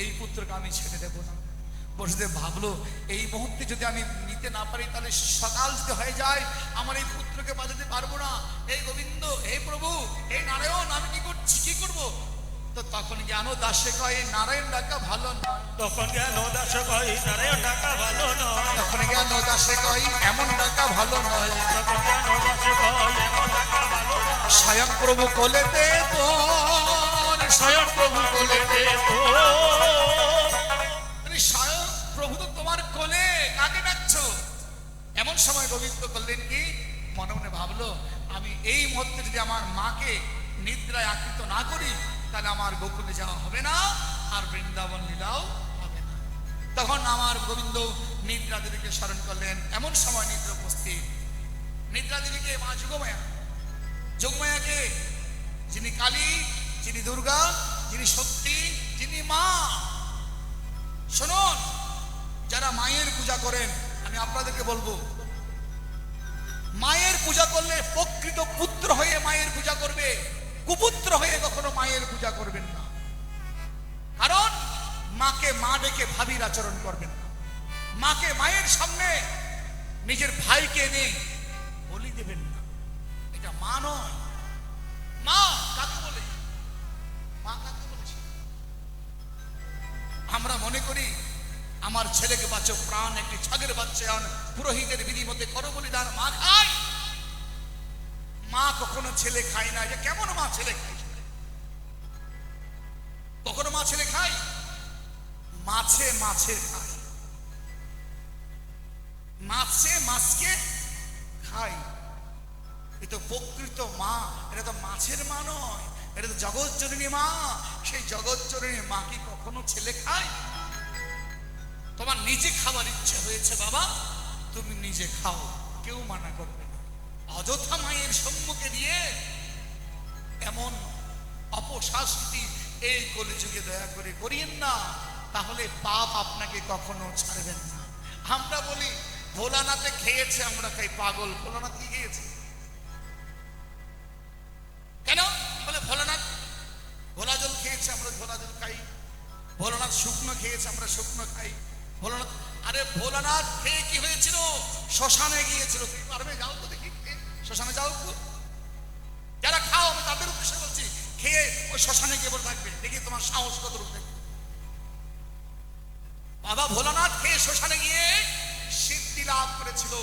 S3: এই পুত্রকে আমি ছেড়ে দেব না। বসুদেব ভাবলো এই মুহূর্তে যদি আমি নিতে না পারি, তাহলে সকাল যদি হয়ে যায় আমার এই পুত্রকে বাঁচাতে পারবো না। এই গোবিন্দ, এই প্রভু, এই নারায়ণ, আমি কি করছি, কি করবো? তো তখন জ্ঞান দাসে কয় নারায়ণ ডাকা ভালো নয়,
S2: তখন জ্ঞান দাস কই নারায়ণ ডাকা ভালো নয়,
S3: তখন জ্ঞান দাসে কয় এমন ডাকা ভালো নয়,
S2: তখন জ্ঞান দাস কই এমন ডাকা ভালো নয়,
S3: স্বয়ং প্রভু কোলেতে তোর, স্বয়ং প্রভু কোলেতে তোর, স্বয়ং প্রভু তো তোমার কোলে, কাকে ডাকছো? এমন সময় গোবিন্দ করলেন কি, মনে মনে ভাবলো আমি এই মুহূর্তে যদি আমার মাকে নিদ্রায় আকৃত না করি, তাহলে আমার গোকুলে যাওয়া হবে না, আর বৃন্দাবন লীলাও হবে না। তখন আমার গোবিন্দ নিদ্রা দেবীকে স্মরণ করলেন। এমন সময় নিদ্রা উপস্থিত। নিদ্রা দেবীকে মা যোগমায়া, যোগমায়াকে যিনি কালী, যিনি দুর্গা, যিনি শক্তি, যিনি মা। শুনুন, যারা মায়ের পূজা করেন, আমি আপনাদেরকে বলবো মায়ের পূজা করলে প্রকৃত পুত্র হয়ে মায়ের পূজা করবে, কুপুত্র হয়ে কখনো মায়ের পূজা করবেন না। কারণ মাকে মা ডেকে ভাবির আচরণ করবেন না। মাকে মায়ের সামনে নিজের ভাইকে এনে বলি দেবেন না, এটা মা নয়। মা কাকে বলে? মা কাকে বলেছে? আমরা মনে করি আমার ছেলেকে বাঁচো, প্রাণ একটি ছাগের বাচ্চা আন, পুরোহিতের বিধি মতে করো বলিদান মা খায়। মা কখনো ছেলে খায় না। যে কেমন মা ছেলে খায়? কখনো মা ছেলে খায়? মাছে মাছের খায়, মাছে মাছকে খায়। এ তো প্রকৃত মা, এটা তো মাছের মা নয়, এটা তো জগৎ জননী মা। সেই জগৎ জননী মা কি কখনো ছেলে খায়? তোমার নিজে খাবার ইচ্ছে হয়েছে বাবা, তুমি নিজে খাও, কেউ মানা করবে না। অযথা মায়ের সম্মুখে দিয়ে এমন অপশাস্তি এই কলিযুগে দয়া করে করিয়েন না, তাহলে পাপ আপনাকে কখনো ছাড়বেন না। আমরা বলি ভোলানাথে খেয়েছে, আমরা খাই। পাগল, ভোলানাথ কি খেয়েছে? কেন বলে ভোলানাথ ভোলা জল খেয়েছে, আমরা ভোলা জল খাই। ভোলানাথ শুকনো খেয়েছে, আমরা শুকনো খাই। ভোলানাথ, আরে ভোলানাথ খেয়ে কি হয়েছিল? শ্মশানে গিয়েছিল। তুমি পারবে? যাও তো দেখি, শ্মশানে যাও তো। যারা খাও আমি তাদের উদ্দেশ্যে বলছি, খেয়ে ওই শ্মশানে গিয়ে বলে থাকবে, দেখি তোমার সাহস কত রূপ দেখবে। বাবা ভোলানাথ খেয়ে শ্মশানে গিয়ে সিদ্ধি লাভ করেছিল,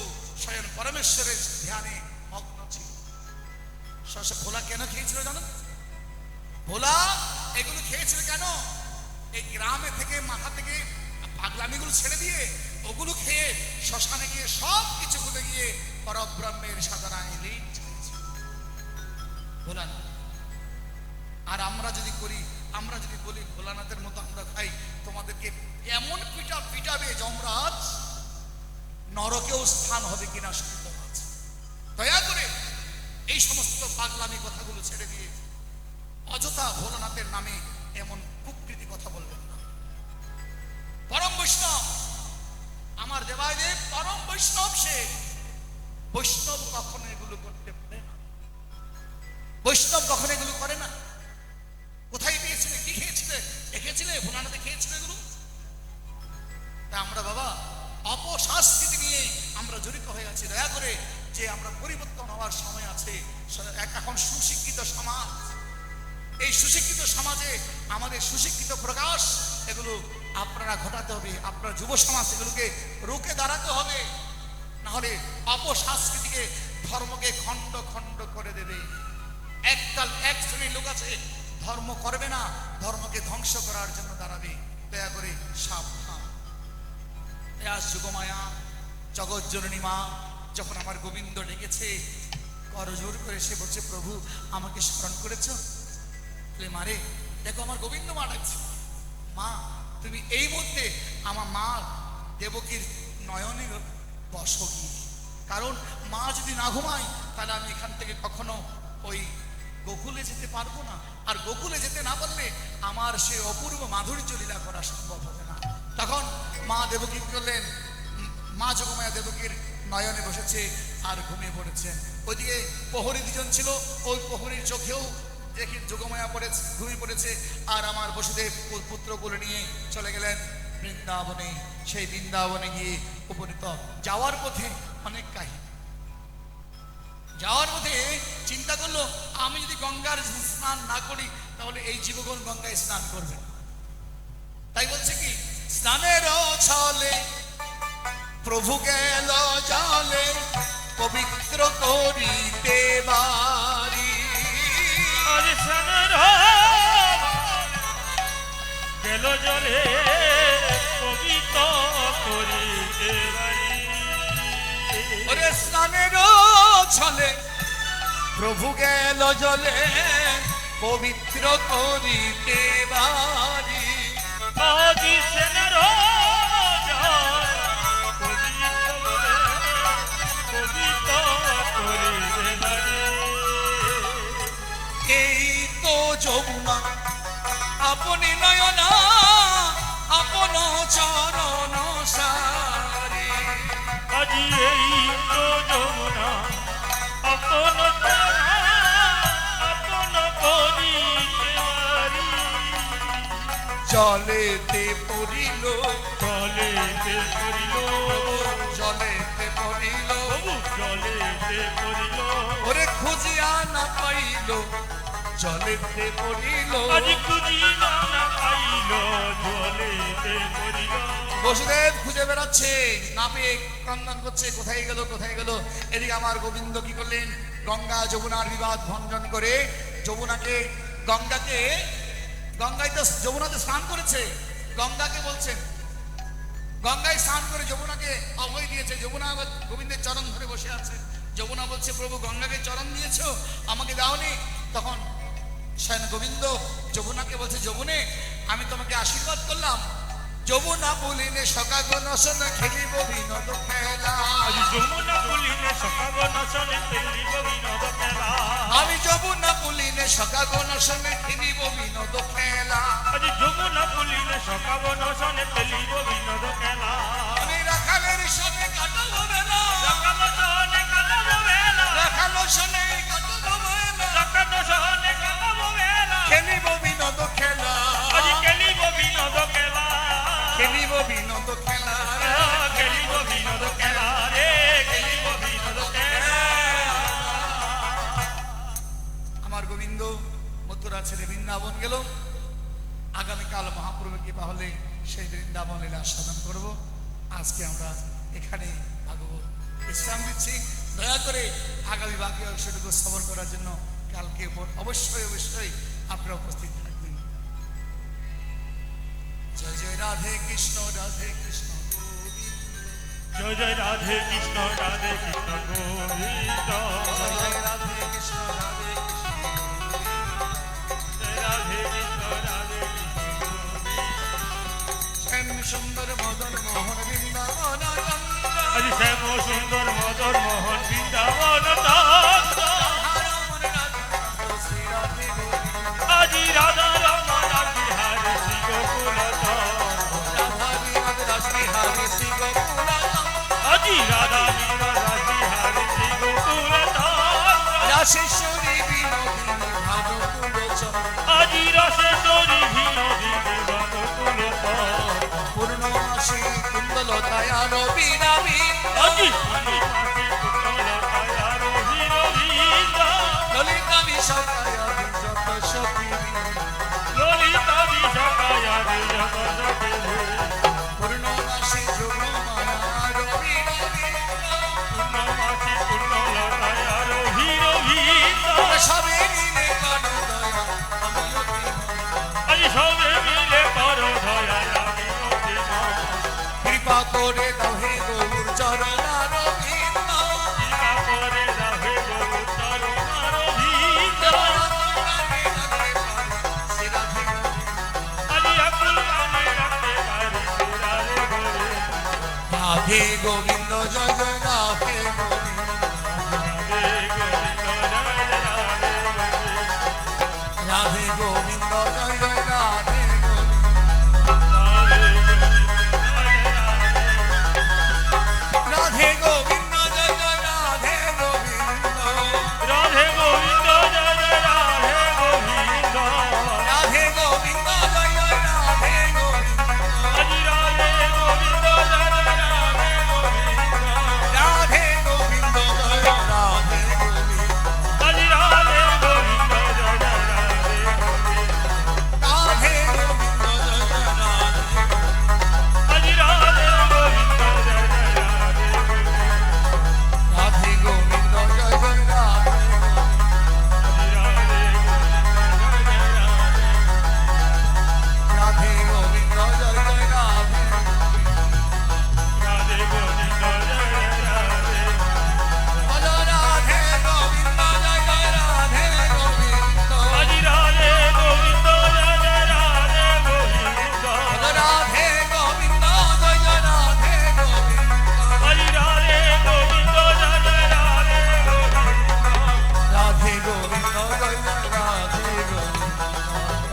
S3: স্বয়ং পরমেশ্বরের ধ্যানে মগ্ন ছিল। ভোলা কেন খেয়েছিল জানো? ভোলা এগুলো খেয়েছিল কেন? এই গ্রামে থেকে মাথা থেকে পাগলামিগুলো ছেড়ে দিয়ে ওগুলো খেয়ে শ্মশানে গিয়ে সব কিছু ভুলে গিয়ে পরব্রহ্মের সাধনায় লীন হয়েছিল ভোলানাথ। আর আমরা যদি করি, আমরা যদি বলি ভোলানাথের মতো আমরা খাই, তোমাদেরকে এমন পিটাবে যমরাজ, নরকেও স্থান হবে কিনা সন্দেহ আছে। দয়া করে এই সমস্ত পাগলামি কথাগুলো ছেড়ে দিয়ে অযথা ভোলানাথের নামে এমন কুকৃতি কথা বলবেন না। পরম বৈষ্ণব আমার দেবাদেব, পরম বৈষ্ণব সে। বৈষ্ণব কখনো এগুলো করতে পারে না, বৈষ্ণব কখনো এগুলো করে না। কোথায় পেয়েছিলে? কি খেয়েছিলে? দেখেছিলে ভোলানাথে খেয়েছিলে এগুলো? তা আমরা বাবা অপসংস্কৃতি নিয়ে আমরা জড়িত হয়ে আছি। দয়া করে যে আমরা পরিবর্তন হওয়ার সময় আছে। এখন সুশিক্ষিত সমাজ, এই সুশিক্ষিত সমাজে আমাদের সুশিক্ষিত প্রকাশ এগুলো আপনারা ঘটাতে হবে। আপনার যুব সমাজ এগুলোকে রুখে দাঁড়াতে হবে, না হলে অপসংস্কৃতিকে, ধর্মকে খণ্ড খণ্ড করে দেবে। একদল এক শ্রেণীর লোক আছে ধর্ম করবে না, ধর্মকে ধ্বংস করার জন্য দাঁড়াবে। দয়া করে সাবধান। যুগমায়া জগৎ জননী মা যখন আমার গোবিন্দ ডেকেছে, করজোর করে সে বলছে, প্রভু আমাকে স্মরণ করেছ? মারে দেখো আমার গোবিন্দ মা ডাকছে। মা তুমি এই মধ্যে আমার মা দেবকীর নয়নে বসো গিয়ে, কারণ মা যদি না ঘুমায় তাহলে আমি এখান থেকে কখনো ওই গোকুলে যেতে পারবো না। আর গোকুলে যেতে না পারলে আমার সে অপূর্ব মাধুর্য লীলা করা সম্ভব হবে না। তখন মা দেবকী করলেন, মা যোগমায়া দেবকীর নয়নে বসেছে আর ঘুমিয়ে পড়েছেন। ওইদিকে প্রহরী দুজন ছিল, ওই প্রহরীর চোখেও দেখি যোগমায়া পড়েছে, ঘুমিয়ে পড়েছে। আর আমার বসুদেব পুত্রগুলো নিয়ে চলে গেলেন বৃন্দাবনে। সেই বৃন্দাবনে গিয়ে উপনীত যাওয়ার পথে অনেক কাহিনী। যাওয়ার পথে চিন্তা করলো, আমি যদি গঙ্গার স্নান না করি তাহলে এই জীবগণ গঙ্গায় স্নান করবে। তাই বলছে কি, স্নানের ছলে প্রভু গেল জলে পবিত্র করিতে বারি।
S2: গেল জলে পবিত্র করিতে বারি।
S3: ওরে স্নানের ছলে প্রভু গেল জলে পবিত্র করিতে বারি। এই তো যমুনা আপনি নয়না আপন চরণ সারে।
S2: আজি এই তো যমুনা
S3: জলেতে পড়িল
S2: জলেতে পড়িল
S3: জলেতে পড়িল
S2: প্রভু জলেতে পড়িল
S3: ওরে খুঁজিয়া না পাইল জলেতে পড়িল
S2: আজ খুঁজিয়া না পাইল জলেতে পড়িল
S3: বসুদেব খুঁজে বেড়াচ্ছে না পেয়ে ক্রন্দন করছে কোথায় গেল কোথায় গেল এদিকে আমার গোবিন্দ কি করলেন গঙ্গা যমুনার বিবাদ ভঞ্জন করে যমুনাকে গঙ্গায় তো যমুনাতে স্নান করেছে গঙ্গাকে বলছেন গঙ্গায় স্নান করে যমুনাকে অভয় দিয়েছে যমুনা আবার গোবিন্দের চরণ ধরে বসে আছে যমুনা বলছে প্রভু গঙ্গাকে চরণ দিয়েছো আমাকে দাওনি তখন স্বয়ং গোবিন্দ যমুনাকে বলছে যমুনে আমি তোমাকে আশীর্বাদ করলাম যমুনা বলিনে সকাগো নশন খেলিব বিনোদ খেলা
S2: আজ যমুনা বলিনে সকাগো নশনে খেলিব বিনোদ খেলা
S3: আমি যমুনা বলিনে সকাগো নশনে খেলিব বিনোদ খেলা
S2: আজ যমুনা বলিনে সকাগো নশনে খেলিব বিনোদ খেলা
S3: আমি রাখালের সঙ্গে কাটাবো বেলা
S2: সকালো সহনে কাটাবো বেলা
S3: রাখালো সঙ্গে কাটাবো বেলা
S2: সকালো সহনে কাটাবো বেলা
S3: খেলিব বিনোদ খেলা
S2: আজ খেলিব বিনোদ খেলা
S3: খেলিব বিনোদ খেলা
S2: খেলিব বিনোদ খেলা রে খেলিব বিনোদ খেলা
S3: আমার গোবিন্দ মথুরা ছেড়ে বৃন্দাবন গেল আগামীকাল মহাপ্রভু কৃপা হলে সেই বৃন্দাবন লীলা সাধন করব আজকে আমরা এখানে ভাগবত বিশ্রাম দিচ্ছি দয়া করে আগামী বাকি অংশটুকু শ্রবণ করার জন্য কালকে অবশ্যই অবশ্যই আপনারা উপস্থিত থাকবেন জয় জয় রাধে কৃষ্ণ গোবিন্দ
S2: জয় জয় রাধে কৃষ্ণ গোবিন্দ
S3: জয় জয় রাধে কৃষ্ণ
S2: রাধে কৃষ্ণ
S3: শ্যাম সুন্দর মদন মোহন বৃন্দাবন
S2: আজ শ্যাম সুন্দর মদন মোহন বৃন্দাবন
S3: শ্রী রাধে গোবিন্দ
S2: আজি রাধা রমন বিহার শ্রী গোকুল
S3: রাধা বিহারী শ্রী গোকুল
S2: আজি রাধা বিহার শ্রী গোকুল
S3: রাশেশ্বরী বিনোদিনী ভানুকুল
S2: আজি রসেশ্বরী বিনোদিনী গোকুল
S3: পূর্ণমাসী কুন্দলতায় রবি নামী
S2: আজি
S3: ললিতা বিশাখায় যত সখী
S2: ললিতা বিশাখায়
S3: পূর্ণমাসী যোগ মায়া রবি নামী
S2: পূর্ণমাসী পূর্ণলতায় রোহিত
S3: সবে মিলে কানো দয়া আমিও
S2: আজি সবে মিলে করো দয়া আমি
S3: কৃপা করে দাও হে গৌর চরণ রবীন্দ্র
S2: কৃপা করে রাহে গরু চরণ রোহিত আজি আকুল গানে রাখতে পারি সুরারে গরে
S3: রাধে গোবিন্দ জয় জয় রাধে গোবিন্দ রাধে গোবিন্দ জয় জয় রাধে রাধে গোবিন্দ জয় জয় রাধে গোবিন্দ
S2: রাধে গোবিন্দ জয় জয় রাধে গোবিন্দ
S3: রাধে গোবিন্দ জয় জয় রাধে গোবিন্দ
S2: আজি রাধে গোবিন্দ জয় জয় রাধে গোবিন্দ
S3: রাধে গোবিন্দ জয় রাধে গোবিন্দ
S2: আজি রাধে গোবিন্দ জয় জয় রাধে
S3: রাধে গোবিন্দ জয় জয় রাধে
S2: আজি রাধে গোবিন্দ জয় জয় রাধে
S3: রাধে গোবিন্দ জয় জয় রাধে রাধে গোবিন্দ জয় জয় রাধে
S2: রাধে গোবিন্দ জয় জয় রাধে
S3: বলো রাধে গোবিন্দ জয় জয় রাধে গোবিন্দ
S2: আজি রাধে গোবিন্দ জয় জয় রাধে গোবিন্দ
S3: বলো রাধে গোবিন্দ জয় জয় রাধে গোবিন্দ
S2: আজি রাধে গোবিন্দ জয় জয় রাধে গোবিন্দ
S3: রাধে গোবিন্দ জয় জয় রাধে গোবিন্দ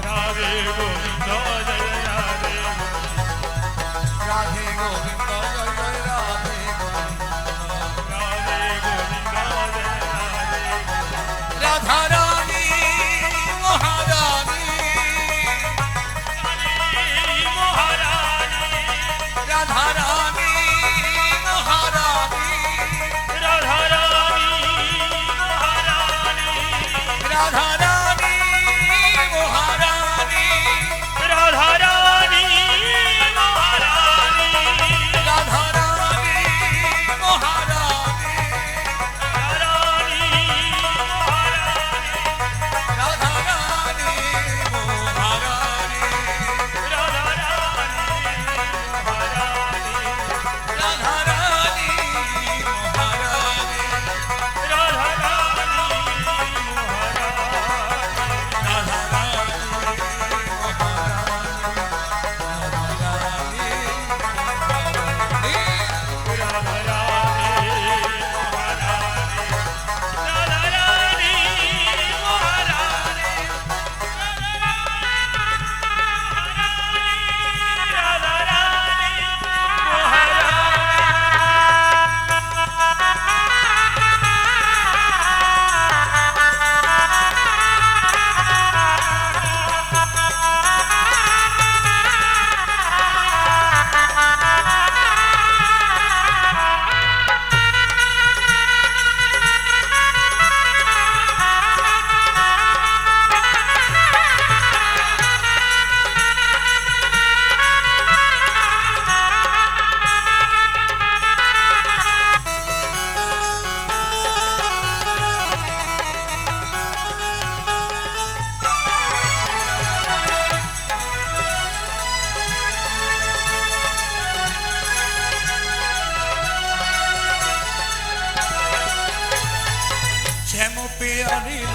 S2: রাধে গোবিন্দ জয় জয় রাধে
S3: রাধে গোবিন্দ জয় জয় রাধে
S2: রাধে গোবিন্দ জয় রাধে
S3: রাধা রানী মহারানী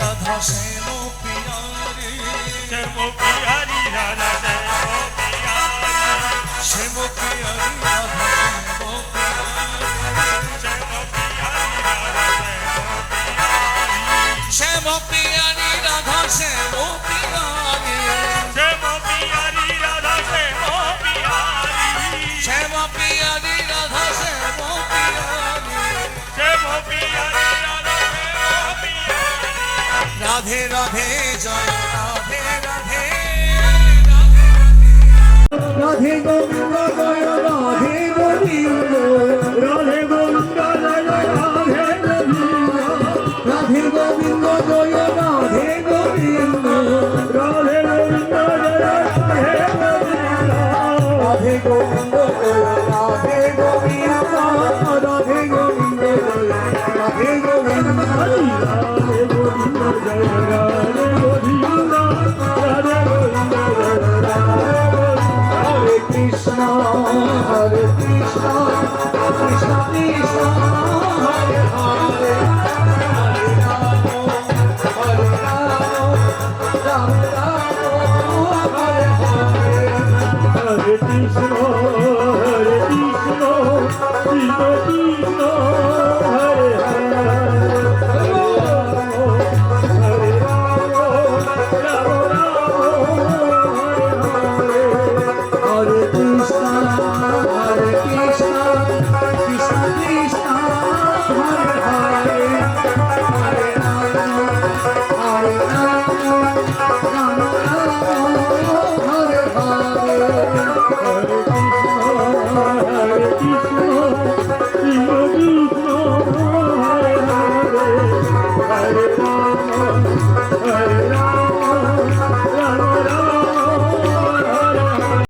S3: রাধা শ্যাম পিয়ারি
S2: শ্যাম পিয়ারি রাধা শ্যাম পিয়ারি
S3: শ্যাম পিয়ারি রাধা শ্যাম পিয়ারি
S2: শ্যাম পিয়ারি রাধা শ্যাম পিয়ারি
S3: শ্যাম পিয়ারি রাধা শ্যাম পিয়ারি
S2: শ্যাম পিয়ারি রাধা শ্যাম পিয়ারি
S3: রাধে রাধে জয় রাধে রাধে
S4: রাধে গোবিন্দ জয় রাধে গোবিন্দ রাধে গোবিন্দ জয় রাধে গোবিন্দ রাধে গোবিন্দ জয় রাধে গোবিন্দ রাধে গোবিন্দ জয় রাধে গোবিন্দ রাধে গোবিন্দ রাধে গোবিন্দ রাধে গোবিন্দ রাধে গোবিন্দ জয় Radhe Govinda Radhe Govinda Hare Krishna, Hare Krishna, Krishna Krishna, Hare Hare, Hare Rama, Hare Rama, Rama Rama, Hare Hare. Hare Krishna, Hare Krishna, Krishna Krishna, Hare Hare, Hare Rama, Hare Rama, Rama Rama, Hare Hare. Hare Krishna, Hare Krishna, Krishna Krishna, Hare Hare, Hare Rama, Hare Rama, Rama Rama, Hare Hare, Hare Krishna, Hare Krishna.